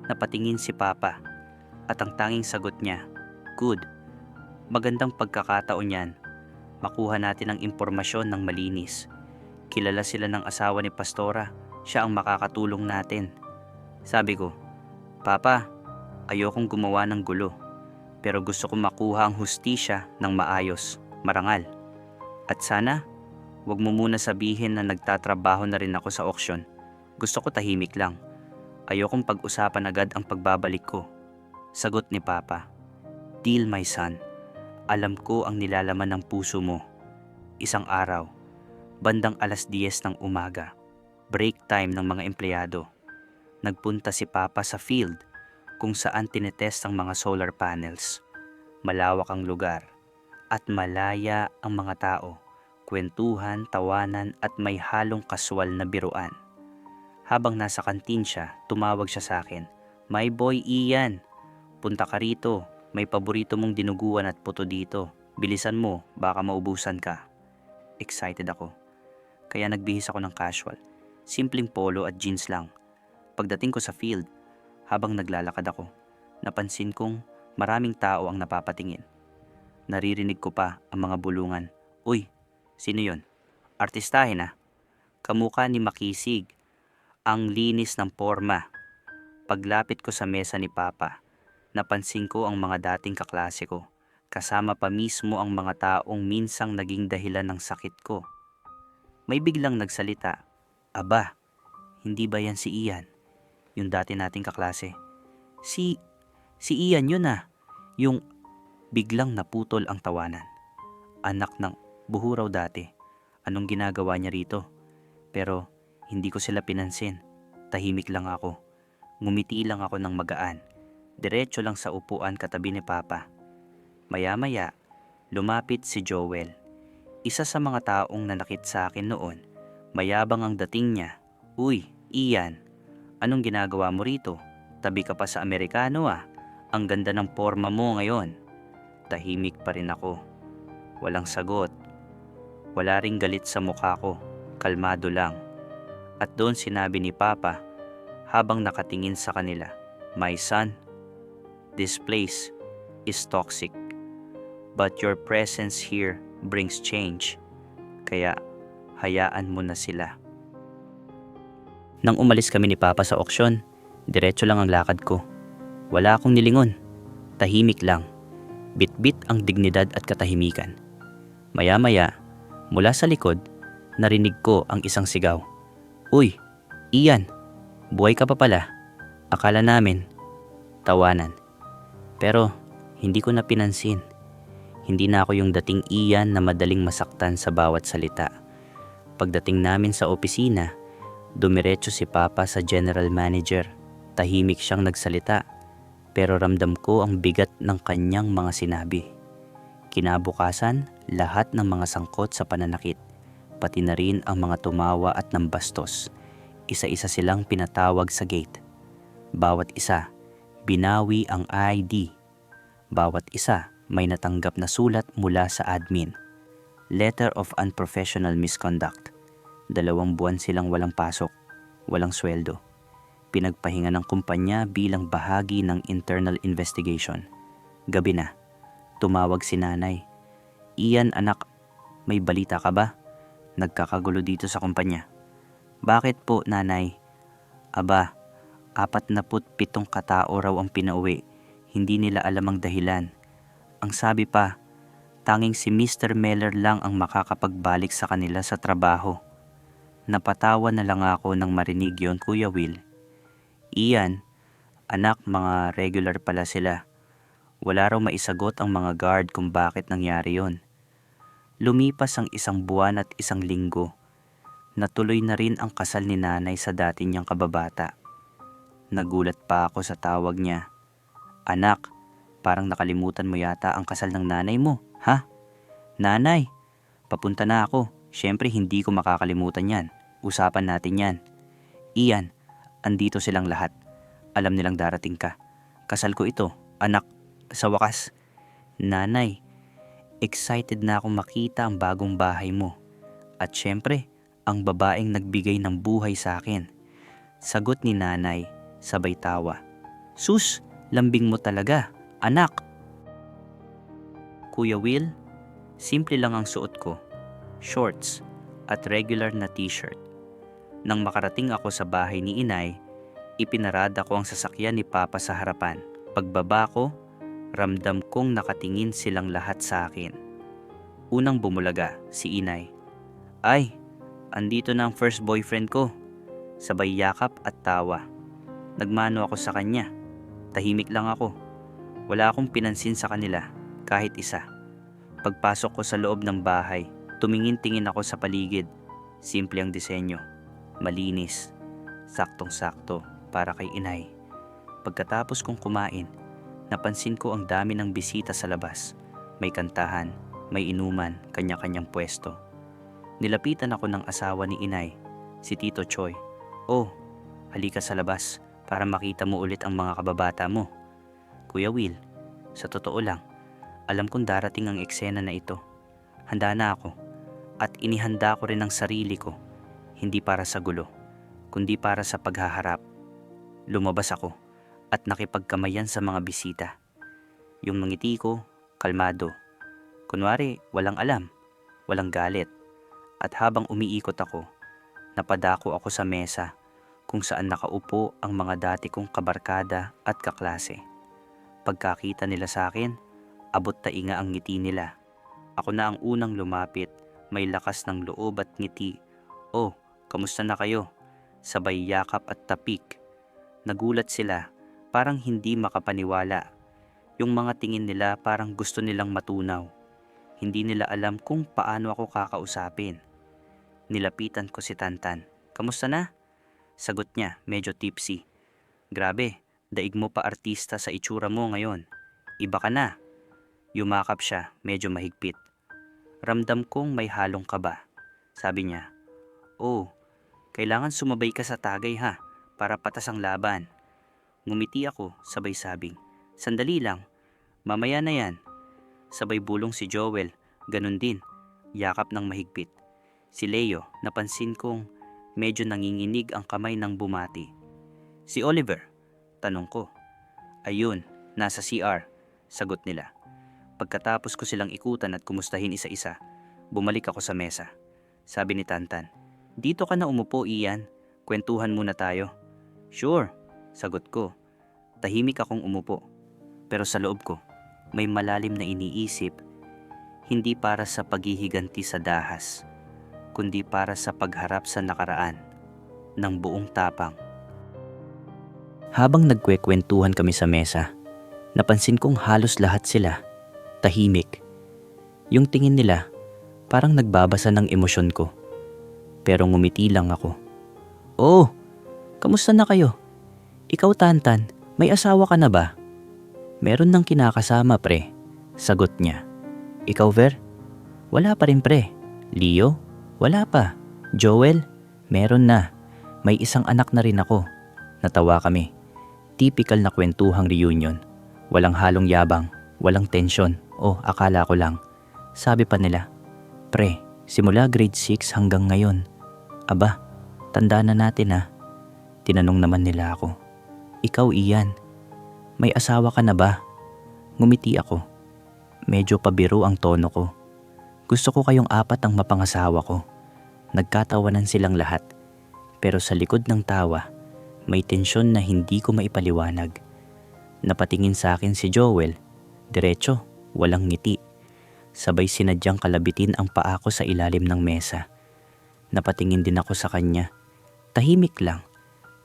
Napatingin si Papa at ang tanging sagot niya, good, magandang pagkakataon yan. Makuha natin ang impormasyon ng malinis. Kilala sila ng asawa ni Pastora, siya ang makakatulong natin. Sabi ko, Papa, ayokong gumawa ng gulo, pero gusto kong makuha ang hustisya ng maayos, marangal. At sana, wag mo muna sabihin na nagtatrabaho na rin ako sa auction. Gusto ko tahimik lang. Ayokong pag-usapan agad ang pagbabalik ko. Sagot ni Papa, Deal my son. Alam ko ang nilalaman ng puso mo. Isang araw, bandang 10:00 ng umaga, break time ng mga empleyado, nagpunta si Papa sa field kung saan tinetest ang mga solar panels. Malawak ang lugar at malaya ang mga tao, kwentuhan, tawanan at may halong kaswal na biruan. Habang nasa kantin siya, tumawag siya sa akin, My boy Ian, punta ka rito. May paborito mong dinuguan at puto dito. Bilisan mo, baka maubusan ka. Excited ako. Kaya nagbihis ako ng casual. Simpleng polo at jeans lang. Pagdating ko sa field, habang naglalakad ako, napansin kong Maraming tao ang napapatingin. Naririnig ko pa ang mga bulungan. Uy, sino yon? Artistahin ah. Kamukha ni Makisig. Ang linis ng porma. Paglapit ko sa mesa ni Papa, napansin ko ang mga dating kaklase ko. Kasama pa mismo ang mga taong minsang naging dahilan ng sakit ko. May biglang nagsalita. Aba, hindi ba yan si Ian? Yung dati nating kaklase. Si Ian yun ah. Yung biglang naputol ang tawanan. Anak ng buhuraw dati. Anong ginagawa niya rito? Pero hindi ko sila pinansin. Tahimik lang ako. Ngumiti lang ako ng magaan. Diretso lang sa upuan katabi ni Papa. Maya-maya, lumapit si Joel. Isa sa mga taong nanakit sa akin noon. Mayabang ang dating niya. Uy, Ian, anong ginagawa mo rito? Tabi ka pa sa Amerikano ah. Ang ganda ng porma mo ngayon. Tahimik pa rin ako. Walang sagot. Wala ring galit sa mukha ko. Kalmado lang. At doon sinabi ni Papa habang nakatingin sa kanila, My son, this place is toxic. But your presence here brings change. Kaya hayaan mo na sila. Nang umalis kami ni Papa sa auksyon, diretso lang ang lakad ko. Wala akong nilingon. Tahimik lang. Bit-bit ang dignidad at katahimikan. Maya-maya, mula sa likod, narinig ko ang isang sigaw. Uy, Ian, buhay ka pa pala. Akala namin, tawanan. Pero hindi ko na pinansin. Hindi na ako yung dating Ian na madaling masaktan sa bawat salita. Pagdating namin sa opisina, dumiretso si Papa sa general manager. Tahimik siyang nagsalita. Pero ramdam ko ang bigat ng kanyang mga sinabi. Kinabukasan, lahat ng mga sangkot sa pananakit, pati na rin ang mga tumawa at nambastos, isa-isa silang pinatawag sa gate. Bawat isa, binawi ang ID. Bawat isa, may natanggap na sulat mula sa admin. Letter of Unprofessional Misconduct. 2 buwan silang walang pasok, walang sweldo. Pinagpahinga ng kumpanya bilang bahagi ng internal investigation. Gabi na. Tumawag si nanay. Ian anak, may balita ka ba? Nagkakagulo dito sa kumpanya. Bakit po nanay? Aba, 47 katao raw ang pinauwi. Hindi nila alam ang dahilan. Ang sabi pa, tanging si Mr. Meller lang ang makakapagbalik sa kanila sa trabaho. Napatawa na lang ako nang marinig yon, Kuya Will. Ian, anak, mga regular pala sila. Wala raw maisagot ang mga guard kung bakit nangyari yon. Lumipas ang 1 buwan at 1 linggo. Natuloy na rin ang kasal ni nanay sa dati niyang kababata. Nagulat pa ako sa tawag niya. Anak, parang nakalimutan mo yata ang kasal ng nanay mo, ha? Nanay, papunta na ako. Siyempre hindi ko makakalimutan yan. Usapan natin yan. Ian, andito silang lahat. Alam nilang darating ka. Kasal ko ito, anak. Sa wakas, nanay, excited na akong makita ang bagong bahay mo. At syempre, ang babaeng nagbigay ng buhay sa akin. Sagot ni nanay, sabay tawa. Sus, lambing mo talaga, anak. Kuya Will, simple lang ang suot ko. Shorts at regular na t-shirt. Nang makarating ako sa bahay ni inay, ipinarada ko ang sasakyan ni Papa sa harapan. Pagbaba ko, ramdam kong nakatingin silang lahat sa akin. Unang bumulaga, si inay. Ay, andito na ang first boyfriend ko. Sabay yakap at tawa. Nagmano ako sa kanya. Tahimik lang ako. Wala akong pinansin sa kanila, kahit isa. Pagpasok ko sa loob ng bahay, tumingin-tingin ako sa paligid. Simple ang disenyo. Malinis. Saktong-sakto para kay inay. Pagkatapos kong kumain, napansin ko ang dami ng bisita sa labas. May kantahan, may inuman, kanya-kanyang pwesto. Nilapitan ako ng asawa ni inay, si Tito Choy. Oh, halika sa labas para makita mo ulit ang mga kababata mo. Kuya Will, sa totoo lang, alam kong darating ang eksena na ito. Handa na ako at inihanda ko rin ang sarili ko, hindi para sa gulo, kundi para sa paghaharap. Lumabas ako at nakipagkamayan sa mga bisita. Yung ngiti ko, kalmado. Kunwari, walang alam, walang galit. At habang umiikot ako, napadako ako sa mesa kung saan nakaupo ang mga dati kong kabarkada at kaklase. Pagkakita nila sa akin, abot tainga ang ngiti nila. Ako na ang unang lumapit, may lakas ng loob at ngiti. "Oh, kamusta na kayo?" Sabay yakap at tapik. Nagulat sila, parang hindi makapaniwala. Yung mga tingin nila parang gusto nilang matunaw. Hindi nila alam kung paano ako kakausapin. Nilapitan ko si Tantan. "Kamusta na?" Sagot niya, medyo tipsy. "Grabe, daig mo pa artista sa itsura mo ngayon. Iba ka na." Yumakap siya, medyo mahigpit. Ramdam kong may halong kaba. Sabi niya, "Oh, kailangan sumabay ka sa tagay ha, para patas ang laban." Ngumiti ako, sabay sabing, "Sandali lang, mamaya na yan." Sabay bulong si Joel, ganun din, yakap ng mahigpit. Si Leo, napansin kong medyo nanginginig ang kamay ng bumati. "Si Oliver?" tanong ko. "Ayun, nasa CR, sagot nila. Pagkatapos ko silang ikutan at kumustahin isa-isa, bumalik ako sa mesa. Sabi ni Tantan, "Dito ka na umupo, Ian. Kwentuhan muna tayo." "Sure," sagot ko. Tahimik akong umupo. Pero sa loob ko, may malalim na iniisip, hindi para sa paghihiganti sa dahas, kundi para sa pagharap sa nakaraan ng buong tapang. Habang nagkwekwentuhan kami sa mesa, napansin kong halos lahat sila tahimik. Yung tingin nila parang nagbabasa ng emosyon ko. Pero ngumiti lang ako. "Oh, kamusta na kayo? Ikaw, Tantan, may asawa ka na ba?" "Meron ng kinakasama, pre," sagot niya. "Ikaw, Ver?" "Wala pa rin, pre." "Leo?" "Wala pa." "Joel?" "Meron na. May isang anak na rin ako." Natawa kami. Typical na kwentuhang reunion. Walang halong yabang, walang tensyon. "Oh, akala ko lang." Sabi pa nila, "Pre, simula grade 6 hanggang ngayon." "Aba, tanda na natin ha." Tinanong naman nila ako, "Ikaw, Ian, may asawa ka na ba?" Ngumiti ako. Medyo pabiro ang tono ko. Gusto ko kayong apat ang mapangasawa ko. Nagkatawanan silang lahat. Pero sa likod ng tawa, may tensyon na hindi ko maipaliwanag. Napatingin sa akin si Joel, diretso, walang ngiti. Sabay sinadyang kalabitin ang paa ko sa ilalim ng mesa. Napatingin din ako sa kanya. Tahimik lang,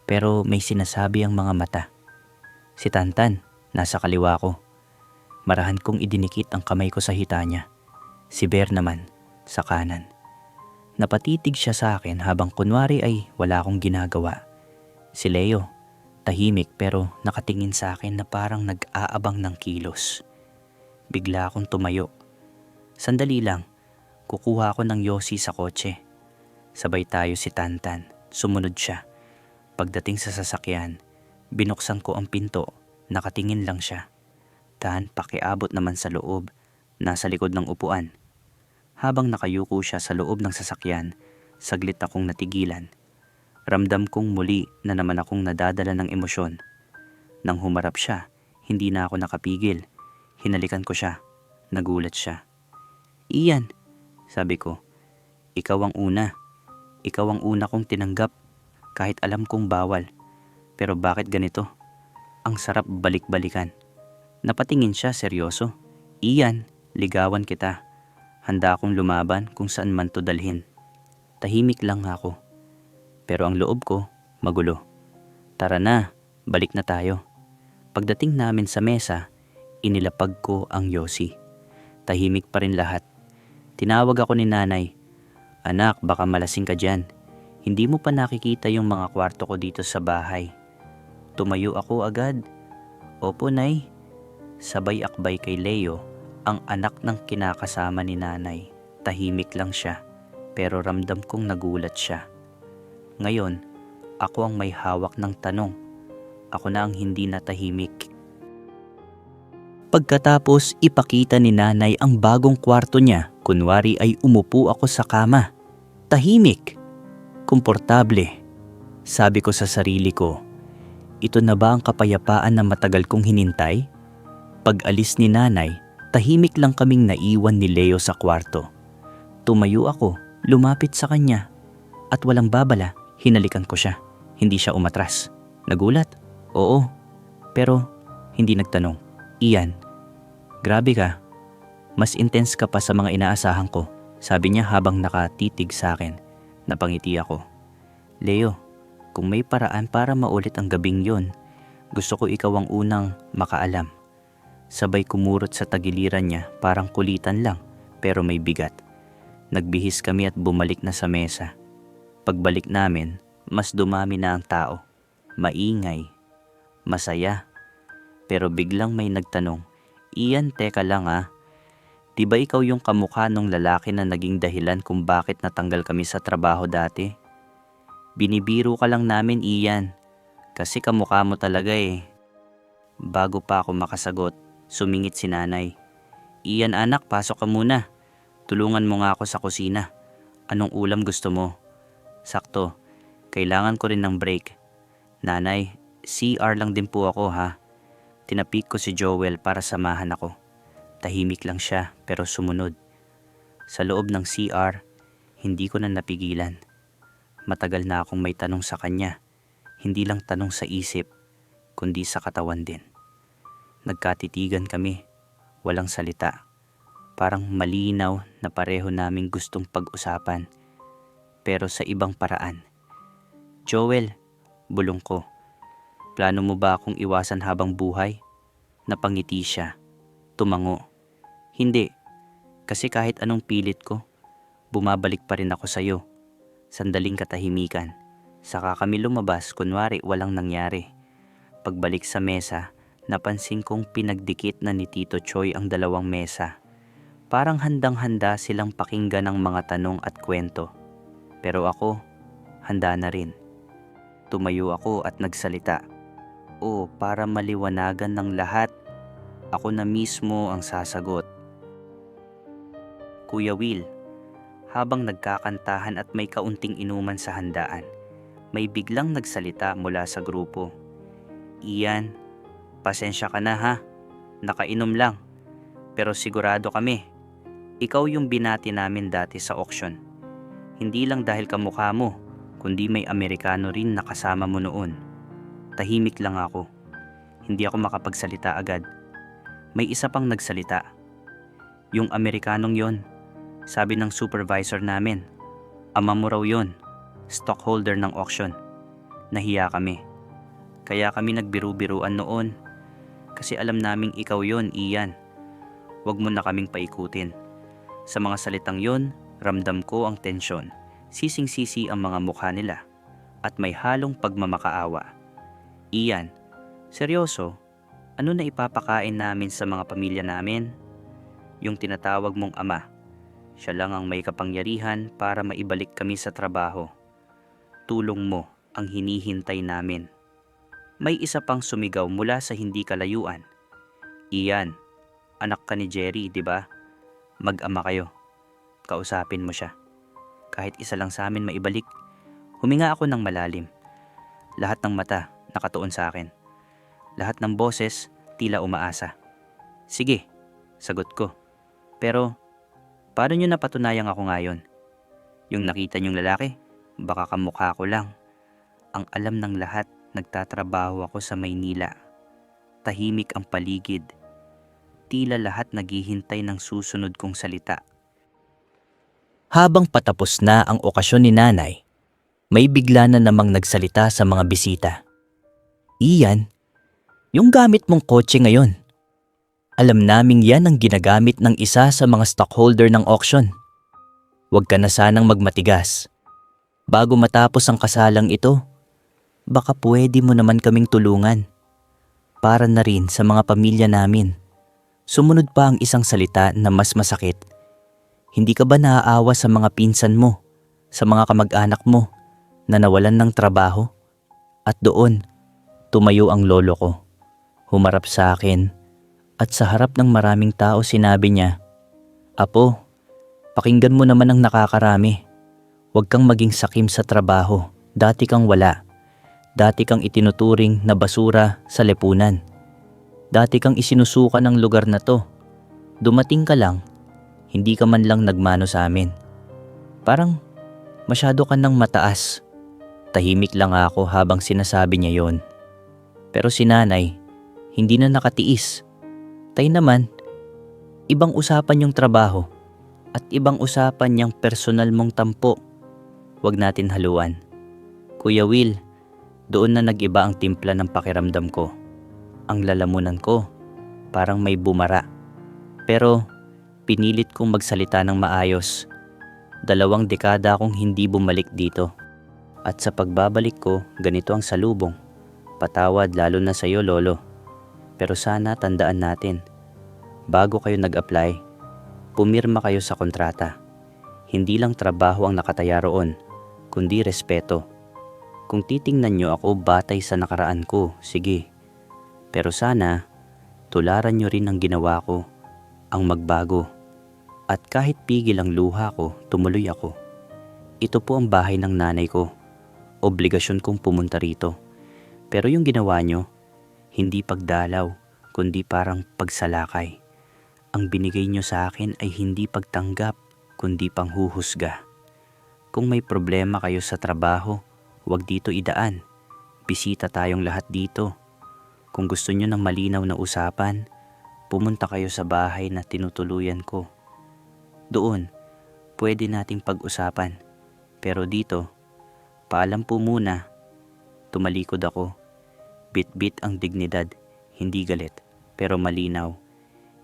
pero may sinasabi ang mga mata. Si Tantan, nasa kaliwa ko. Marahan kong idinikit ang kamay ko sa hita niya. Si Bear naman, sa kanan. Napatitig siya sa akin habang kunwari ay wala akong ginagawa. Si Leo, tahimik pero nakatingin sa akin na parang nag-aabang ng kilos. Bigla akong tumayo. Sandali lang, kukuha ako ng yosi sa kotse. Sabay tayo si Tantan, sumunod siya. Pagdating sa sasakyan, binuksan ko ang pinto, nakatingin lang siya. Tan, pakiabot naman sa loob, nasa likod ng upuan. Habang nakayuko siya sa loob ng sasakyan, saglit akong natigilan. Ramdam kong muli na naman akong nadadala ng emosyon. Nang humarap siya, hindi na ako nakapigil. Hinalikan ko siya. Nagulat siya. "Ian," sabi ko, "ikaw ang una. Ikaw ang una kong tinanggap kahit alam kong bawal. Pero bakit ganito? Ang sarap balik-balikan." Napatingin siya seryoso. "Ian, ligawan kita. Handa akong lumaban kung saan man to dalhin." Tahimik lang ako. Pero ang loob ko, magulo. "Tara na, balik na tayo." Pagdating namin sa mesa, inilapag ko ang yosi. Tahimik pa rin lahat. Tinawag ako ni nanay. "Anak, baka malasing ka dyan. Hindi mo pa nakikita yung mga kwarto ko dito sa bahay." Tumayo ako agad. "Opo, nay." Sabay akbay kay Leo, ang anak ng kinakasama ni nanay. Tahimik lang siya, pero ramdam kong nagulat siya. Ngayon, ako ang may hawak ng tanong. Ako na ang hindi natahimik. Pagkatapos ipakita ni nanay ang bagong kwarto niya, kunwari ay umupo ako sa kama. Tahimik, komportable. Sabi ko sa sarili ko, ito na ba ang kapayapaan na matagal kong hinintay? Pag-alis ni nanay, tahimik lang kaming naiwan ni Leo sa kwarto. Tumayo ako, lumapit sa kanya, at walang babala, hinalikan ko siya. Hindi siya umatras. Nagulat? Oo. Pero hindi nagtanong. Ian, grabe ka. Mas intense ka pa sa mga inaasahan ko, sabi niya habang nakatitig sa akin. Napangiti ako. Leo, kung may paraan para maulit ang gabing yon, gusto ko ikaw ang unang makaalam. Sabay kumurot sa tagiliran niya, parang kulitan lang, pero may bigat. Nagbihis kami at bumalik na sa mesa. Pagbalik namin, mas dumami na ang tao. Maingay, masaya. Pero biglang may nagtanong, Ian, teka lang ah. Di ba ikaw yung kamukha nung lalaki na naging dahilan kung bakit natanggal kami sa trabaho dati? Binibiro ka lang namin, Ian. Kasi kamukha mo talaga eh. Bago pa ako makasagot, sumingit si nanay. Ian anak, pasok ka muna. Tulungan mo nga ako sa kusina. Anong ulam gusto mo? Sakto, kailangan ko rin ng break. Nanay, CR lang din po ako ha. Tinapik ko si Joel para samahan ako. Tahimik lang siya pero sumunod. Sa loob ng CR, hindi ko na napigilan. Matagal na akong may tanong sa kanya. Hindi lang tanong sa isip, kundi sa katawan din. Nagkatitigan kami, walang salita. Parang malinaw na pareho naming gustong pag-usapan, pero sa ibang paraan. Joel, bulong ko. Plano mo ba akong iwasan habang buhay? Napangiti siya. Tumango. Hindi, kasi kahit anong pilit ko, bumabalik pa rin ako sa'yo. Sandaling katahimikan. Saka kami lumabas, kunwari walang nangyari. Pagbalik sa mesa, napansin kong pinagdikit na ni Tito Choi ang dalawang mesa. Parang handang-handa silang pakinggan ng mga tanong at kwento. Pero ako, handa na rin. Tumayo ako at nagsalita. O para maliwanagan ng lahat, ako na mismo ang sasagot. Kuya Will, habang nagkakantahan at may kaunting inuman sa handaan, may biglang nagsalita mula sa grupo. Ian, pasensya ka na ha, nakainom lang. Pero sigurado kami, ikaw yung binati namin dati sa auction. Hindi lang dahil kamukha mo, kundi may Amerikano rin na kasama mo noon. Tahimik lang ako. Hindi ako makapagsalita agad. May isa pang nagsalita. Yung Amerikanong yon, sabi ng supervisor namin, ama mo raw yon, stockholder ng auction. Nahiya kami. Kaya kami nagbiru-biruan noon. Kasi alam naming ikaw yon, Ian. Huwag mo na kaming paikutin. Sa mga salitang yon, ramdam ko ang tensyon. Sising-sisi ang mga mukha nila. At may halong pagmamakaawa. Ian, seryoso? Ano na ipapakain namin sa mga pamilya namin? Yung tinatawag mong ama. Siya lang ang may kapangyarihan para maibalik kami sa trabaho. Tulong mo ang hinihintay namin. May isa pang sumigaw mula sa hindi kalayuan. Ian, anak ka ni Jerry, di ba? Mag-ama kayo. Kausapin mo siya. Kahit isa lang sa amin maibalik. Huminga ako ng malalim. Lahat ng mata nakatuon sa akin. Lahat ng boses tila umaasa. Sige, sagot ko. Pero, paano nyo napatunayang ako ngayon? Yung nakita nyong lalaki, baka kamukha ko lang. Ang alam ng lahat, nagtatrabaho ako sa Maynila. Tahimik ang paligid. Tila lahat naghihintay ng susunod kong salita. Habang patapos na ang okasyon ni nanay, may bigla na namang nagsalita sa mga bisita. Ian, yung gamit mong kotse ngayon. Alam naming yan ang ginagamit ng isa sa mga stockholder ng auction. Huwag ka na sanang magmatigas. Bago matapos ang kasalang ito, baka pwede mo naman kaming tulungan. Para na rin sa mga pamilya namin. Sumunod pa ang isang salita na mas masakit. Hindi ka ba naaawa sa mga pinsan mo, sa mga kamag-anak mo na nawalan ng trabaho? At doon, tumayo ang lolo ko. Humarap sa akin at sa harap ng maraming tao sinabi niya, Apo, pakinggan mo naman ang nakakarami. Huwag kang maging sakim sa trabaho. Dati kang wala. Dati kang itinuturing na basura sa lipunan. Dati kang isinusuka ng lugar na to. Dumating ka lang, hindi ka man lang nagmano sa amin. Parang masyado ka nang mataas. Tahimik lang ako habang sinasabi niya yon. Pero si nanay, hindi na nakatiis. Tay naman, ibang usapan yung trabaho at ibang usapan yung personal mong tampo. Huwag natin haluan. Kuya Will, doon na nag-iba ang timpla ng pakiramdam ko. Ang lalamunan ko, parang may bumara. Pero pinilit kong magsalita ng maayos. 2 dekada akong hindi bumalik dito. At sa pagbabalik ko, ganito ang salubong. Patawad lalo na sa iyo, Lolo. Pero sana tandaan natin, bago kayo nag-apply, pumirma kayo sa kontrata. Hindi lang trabaho ang nakataya roon, kundi respeto. Kung titingnan nyo ako batay sa nakaraan ko, sige. Pero sana, tularan nyo rin ang ginawa ko, ang magbago. At kahit pigil ang luha ko, tumuloy ako. Ito po ang bahay ng nanay ko. Obligasyon kong pumunta rito. Pero yung ginawa nyo, hindi pagdalaw, kundi parang pagsalakay. Ang binigay nyo sa akin ay hindi pagtanggap, kundi panghuhusga. Kung may problema kayo sa trabaho, huwag dito idaan. Bisita tayong lahat dito. Kung gusto nyo ng malinaw na usapan, pumunta kayo sa bahay na tinutuluyan ko. Doon, pwede nating pag-usapan. Pero dito, paalam po muna. Tumalikod ako. Bit-bit ang dignidad, hindi galit, pero malinaw.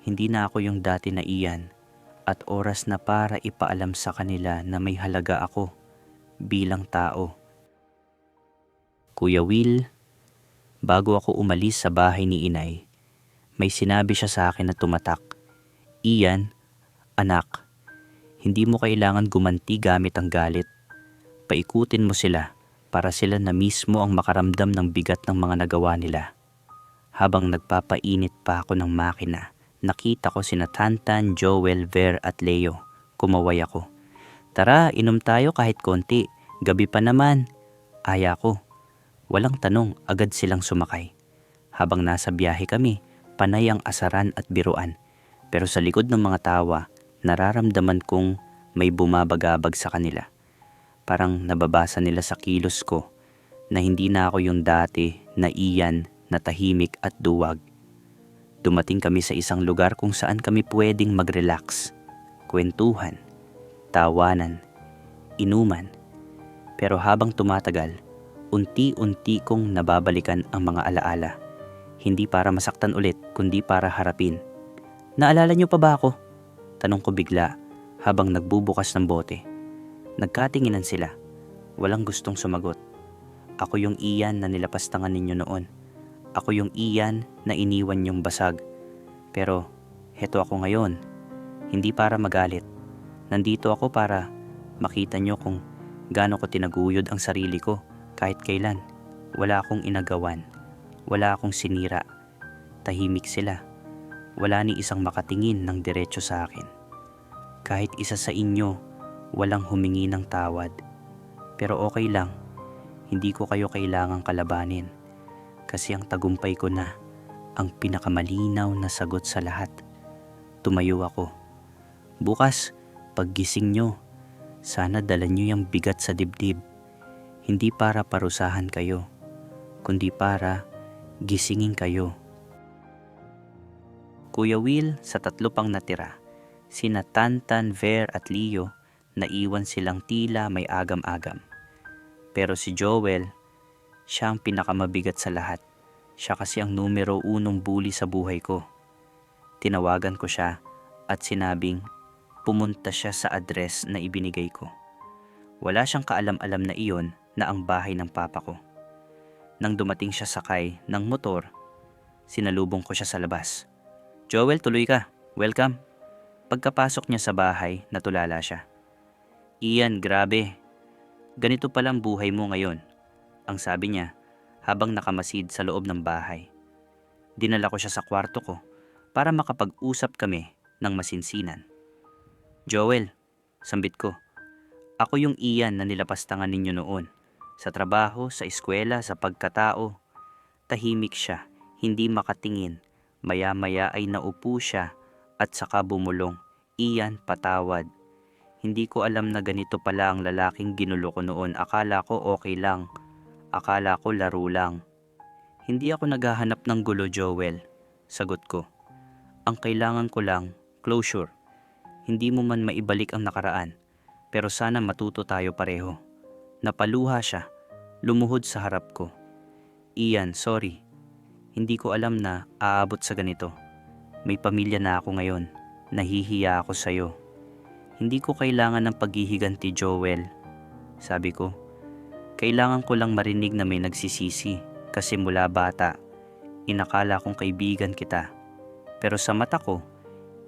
Hindi na ako yung dati na Ian, at oras na para ipaalam sa kanila na may halaga ako bilang tao. Kuya Will, bago ako umalis sa bahay ni Inay, may sinabi siya sa akin na tumatak. Ian, anak, hindi mo kailangan gumanti gamit ang galit. Paikutin mo sila para sila na mismo ang makaramdam ng bigat ng mga nagawa nila. Habang nagpapainit pa ako ng makina, nakita ko sina Tantan, Joel, Ver at Leo. Kumaway ako. Tara, inom tayo kahit konti. Gabi pa naman. Aya ko. Walang tanong, agad silang sumakay. Habang nasa biyahe kami, panay ang asaran at biruan. Pero sa likod ng mga tawa, nararamdaman kong may bumabagabag sa kanila. Parang nababasa nila sa kilos ko na hindi na ako yung dati na Ian na tahimik at duwag. Dumating kami sa isang lugar kung saan kami pwedeng mag-relax, kwentuhan, tawanan, inuman. Pero habang tumatagal, unti-unti kong nababalikan ang mga alaala. Hindi para masaktan ulit, kundi para harapin. Naalala niyo pa ba ako? Tanong ko bigla habang nagbubukas ng bote. Nagkatinginan sila. Walang gustong sumagot. Ako yung Ian na nilapastangan ninyo noon. Ako yung Ian na iniwan yung basag. Pero heto ako ngayon. Hindi para magalit. Nandito ako para makita nyo kung gaano ko tinaguyod ang sarili ko kahit kailan. Wala akong inagawan. Wala akong sinira. Tahimik sila. Wala ni isang makatingin ng diretso sa akin. Kahit isa sa inyo, walang humingi ng tawad. Pero okay lang, hindi ko kayo kailangang kalabanin. Kasi ang tagumpay ko na, ang pinakamalinaw na sagot sa lahat. Tumayo ako. Bukas, paggising nyo, sana dala nyo yung bigat sa dibdib. Hindi para parusahan kayo, kundi para gisingin kayo. Kuya Will, sa 3 pang natira, sina Tantan, Ver at Leo, naiwan silang tila may agam-agam. Pero si Joel, siya ang pinakamabigat sa lahat. Siya kasi ang numero 1 bully sa buhay ko. Tinawagan ko siya at sinabing pumunta siya sa address na ibinigay ko. Wala siyang kaalam-alam na iyon na ang bahay ng papa ko. Nang dumating siya sakay ng motor, sinalubong ko siya sa labas. Joel, tuloy ka. Welcome. Pagkapasok niya sa bahay, natulala siya. Ian, grabe. Ganito palang buhay mo ngayon, ang sabi niya habang nakamasid sa loob ng bahay. Dinala ko siya sa kwarto ko para makapag-usap kami ng masinsinan. Joel, sambit ko. Ako yung Ian na nilapastangan ninyo noon. Sa trabaho, sa eskwela, sa pagkatao. Tahimik siya, hindi makatingin, Maya-maya ay naupo siya at saka bumulong. Ian, patawad. Hindi ko alam na ganito pala ang lalaking ginulo ko noon. Akala ko okay lang. Akala ko laro lang. Hindi ako naghahanap ng gulo, Joel. Sagot ko. Ang kailangan ko lang, closure. Hindi mo man maibalik ang nakaraan, pero sana matuto tayo pareho. Napaluha siya, lumuhod sa harap ko. Ian, sorry. Hindi ko alam na aabot sa ganito. May pamilya na ako ngayon. Nahihiya ako sa'yo. Hindi ko kailangan ng paghihiganti, Joel. Sabi ko, kailangan ko lang marinig na may nagsisisi kasi mula bata, inakala kong kaibigan kita. Pero sa mata ko,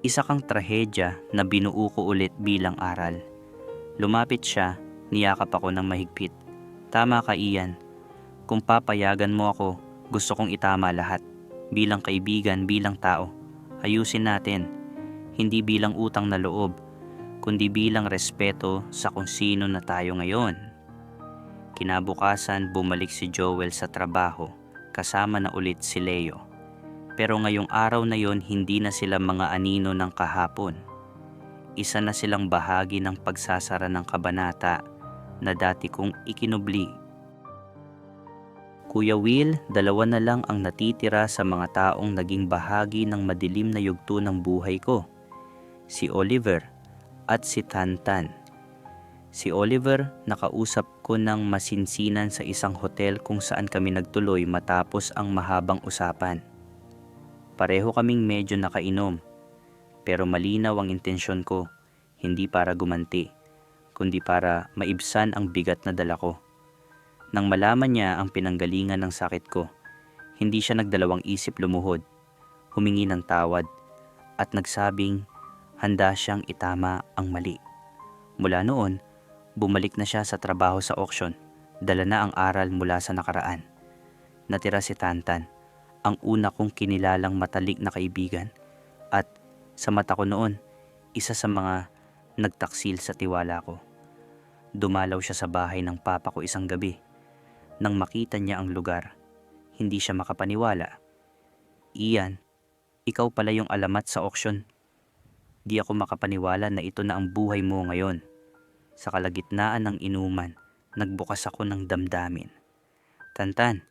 isa kang trahedya na binuo ko ulit bilang aral. Lumapit siya, niyakap ako ng mahigpit. Tama ka, Ian. Kung papayagan mo ako, gusto kong itama lahat. Bilang kaibigan, bilang tao. Ayusin natin. Hindi bilang utang na loob, kundi bilang respeto sa kung sino na tayo ngayon. Kinabukasan, bumalik si Joel sa trabaho, kasama na ulit si Leo. Pero ngayong araw na yon, hindi na sila mga anino ng kahapon. Isa na silang bahagi ng pagsasara ng kabanata na dati kong ikinubli. Kuya Will, 2 na lang ang natitira sa mga taong naging bahagi ng madilim na yugto ng buhay ko. Si Oliver at si Tantan. Si Oliver, nakausap ko ng masinsinan sa isang hotel kung saan kami nagtuloy matapos ang mahabang usapan. Pareho kaming medyo nakainom, pero malinaw ang intensyon ko, hindi para gumanti, kundi para maibsan ang bigat na dala ko. Nang malaman niya ang pinanggalingan ng sakit ko, hindi siya nagdalawang isip lumuhod, humingi ng tawad, at nagsabing handa siyang itama ang mali. Mula noon, bumalik na siya sa trabaho sa auction, dala na ang aral mula sa nakaraan. Natira si Tantan, ang una kong kinilalang matalik na kaibigan, at sa mata ko noon, isa sa mga nagtaksil sa tiwala ko. Dumalaw siya sa bahay ng papa ko isang gabi. Nang makita niya ang lugar, hindi siya makapaniwala. Ian, ikaw pala yung alamat sa auction. Di ako makapaniwala na ito na ang buhay mo ngayon. Sa kalagitnaan ng inuman, nagbukas ako ng damdamin. Tantan,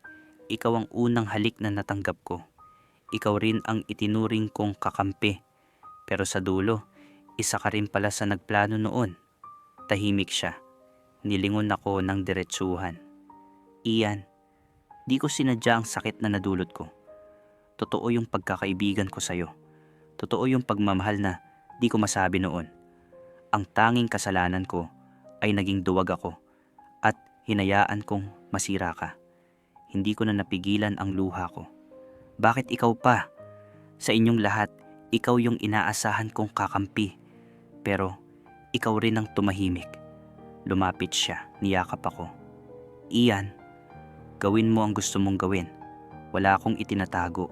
ikaw ang unang halik na natanggap ko. Ikaw rin ang itinuring kong kakampi. Pero sa dulo, isa ka rin pala sa nagplano noon. Tahimik siya. Nilingon ako ng diretsuhan. Ian, di ko sinadya ang sakit na nadulot ko. Totoo yung pagkakaibigan ko sa'yo. Totoo yung pagmamahal na di ko masabi noon. Ang tanging kasalanan ko ay naging duwag ako at hinayaan kong masira ka. Hindi ko na napigilan ang luha ko. Bakit ikaw pa? Sa inyong lahat, ikaw yung inaasahan kong kakampi. Pero ikaw rin ang tumahimik. Lumapit siya, niyakap ako. Ian, gawin mo ang gusto mong gawin. Wala akong itinatago.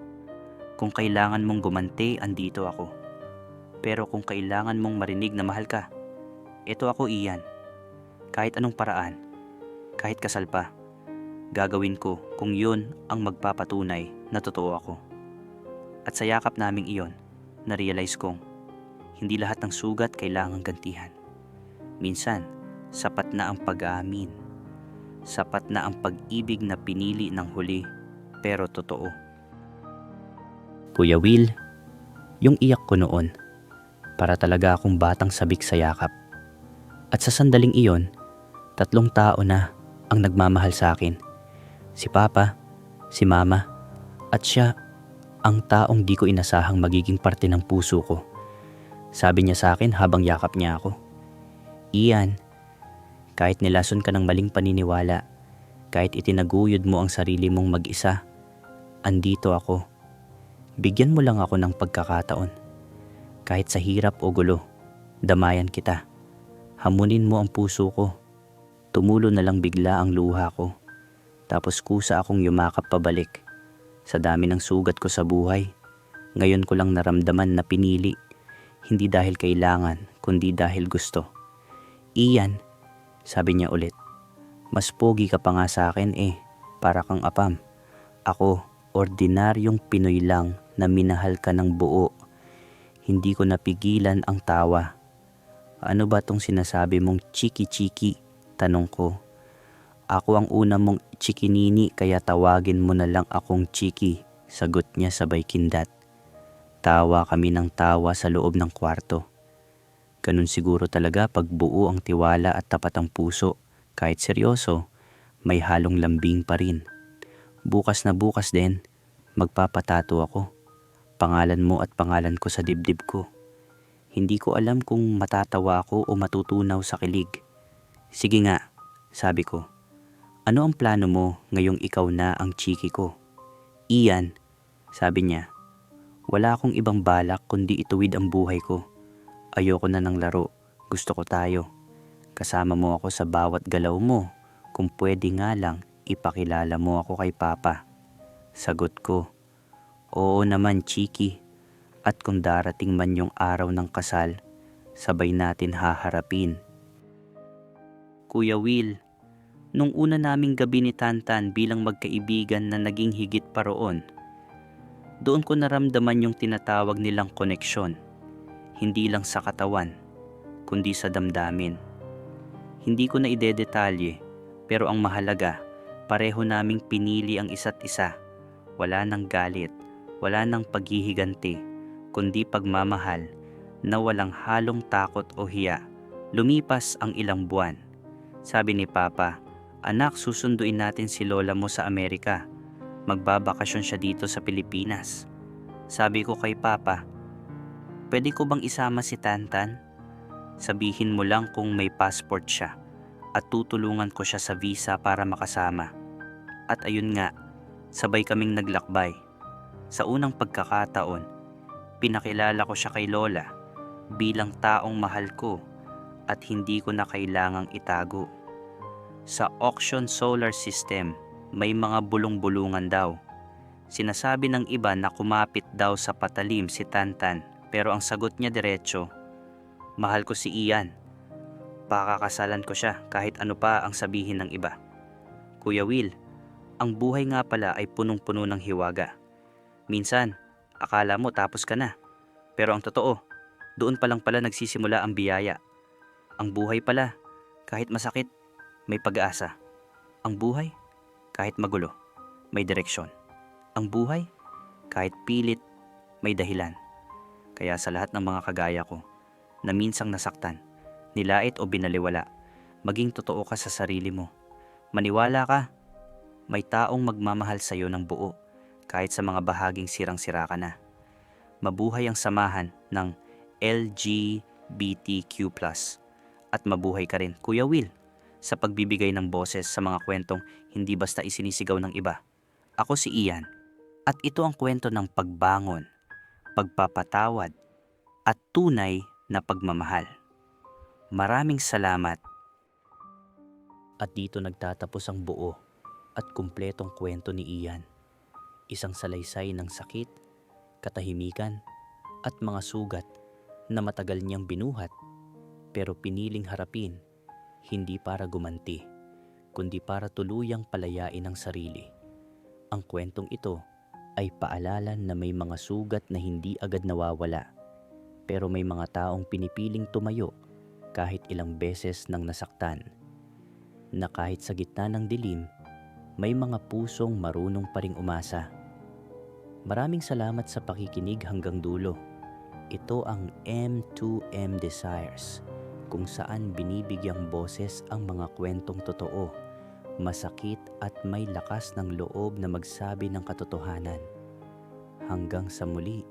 Kung kailangan mong gumanti, andito ako. Pero kung kailangan mong marinig na mahal ka, eto ako, Ian. Kahit anong paraan, kahit kasal pa, gagawin ko kung yun ang magpapatunay na totoo ako. At sa yakap naming iyon, na-realize kong hindi lahat ng sugat kailangang gantihan. Minsan, sapat na ang pag-aamin. Sapat na ang pag-ibig na pinili ng huli, pero totoo. Kuya Will, yung iyak ko noon, para talaga akong batang sabik sa yakap. At sa sandaling iyon, 3 tao na ang nagmamahal sa akin. Si Papa, si Mama, at siya ang taong di ko inasahang magiging parte ng puso ko. Sabi niya sa akin habang yakap niya ako, Ian, kahit nilason ka ng maling paniniwala, kahit itinaguyod mo ang sarili mong mag-isa, andito ako. Bigyan mo lang ako ng pagkakataon. Kahit sa hirap o gulo, damayan kita. Hamunin mo ang puso ko. Tumulo na lang bigla ang luha ko. Tapos kusa akong yumakap pabalik. Sa dami ng sugat ko sa buhay, ngayon ko lang naramdaman na pinili. Hindi dahil kailangan, kundi dahil gusto. Ian, sabi niya ulit, mas pogi ka pa nga sa akin para kang apam. Ako, Ordinaryong Pinoy lang na minahal ka ng buo. Hindi ko napigilan ang tawa. Ano ba tong sinasabi mong chiki-chiki? Tanong ko. Ako ang una mong chikinini kaya tawagin mo na lang akong chiki. Sagot niya sabay kindat. Tawa kami ng tawa sa loob ng kwarto. Ganun siguro talaga pag buo ang tiwala at tapat ang puso. Kahit seryoso, may halong lambing pa rin. Bukas na bukas din, magpapatato ako. Pangalan mo at pangalan ko sa dibdib ko. Hindi ko alam kung matatawa ako o matutunaw sa kilig. Sige nga, sabi ko. Ano ang plano mo ngayong ikaw na ang chiki ko? Ian, sabi niya. Wala akong ibang balak kundi ituwid ang buhay ko. Ayoko na ng laro, gusto ko tayo. Kasama mo ako sa bawat galaw mo. Kung pwede nga lang, ipakilala mo ako kay Papa. Sagot ko, oo naman chiki. At kung darating man yung araw ng kasal, sabay natin haharapin. Kuya Will, nung una naming gabi ni Tantan bilang magkaibigan na naging higit pa roon, doon ko naramdaman yung tinatawag nilang koneksyon. Hindi lang sa katawan, kundi sa damdamin. Hindi ko na idedetalye, pero ang mahalaga, pareho naming pinili ang isa't isa. Wala nang galit, wala nang paghihiganti, kundi pagmamahal na walang halong takot o hiya. Lumipas ang ilang buwan. Sabi ni Papa, anak, susunduin natin si Lola mo sa Amerika. Magbabakasyon siya dito sa Pilipinas. Sabi ko kay Papa, pwede ko bang isama si Tantan? Sabihin mo lang kung may passport siya at tutulungan ko siya sa visa para makasama. At ayun nga, sabay kaming naglakbay. Sa unang pagkakataon, pinakilala ko siya kay Lola bilang taong mahal ko at hindi ko na kailangang itago. Sa Auction Solar System, may mga bulong-bulungan daw. Sinasabi ng iba na kumapit daw sa patalim si Tantan, pero ang sagot niya diretso, mahal ko si Ian. Pakakasalan ko siya kahit ano pa ang sabihin ng iba. Kuya Will, ang buhay nga pala ay punong-puno ng hiwaga. Minsan, akala mo tapos ka na. Pero ang totoo, doon pa lang pala nagsisimula ang biyaya. Ang buhay pala, kahit masakit, may pag-asa. Ang buhay, kahit magulo, may direksyon. Ang buhay, kahit pilit, may dahilan. Kaya sa lahat ng mga kagaya ko, na minsang nasaktan, nilait o binaliwala, maging totoo ka sa sarili mo. Maniwala ka, may taong magmamahal sa iyo ng buo, kahit sa mga bahaging sirang-sira ka na. Mabuhay ang samahan ng LGBTQ+. At mabuhay ka rin, Kuya Will, sa pagbibigay ng boses sa mga kwentong hindi basta isinisigaw ng iba. Ako si Ian, at ito ang kwento ng pagbangon, pagpapatawad, at tunay na pagmamahal. Maraming salamat. At dito nagtatapos ang buo at kumpletong kwento ni Ian. Isang salaysay ng sakit, katahimikan, at mga sugat na matagal niyang binuhat, pero piniling harapin, hindi para gumanti, kundi para tuluyang palayain ang sarili. Ang kwentong ito ay paalala na may mga sugat na hindi agad nawawala, pero may mga taong pinipiling tumayo kahit ilang beses nang nasaktan, na kahit sa gitna ng dilim, may mga pusong marunong pa ring umasa. Maraming salamat sa pakikinig hanggang dulo. Ito ang M2M Desires, kung saan binibigyang boses ang mga kwentong totoo, masakit at may lakas ng loob na magsabi ng katotohanan. Hanggang sa muli.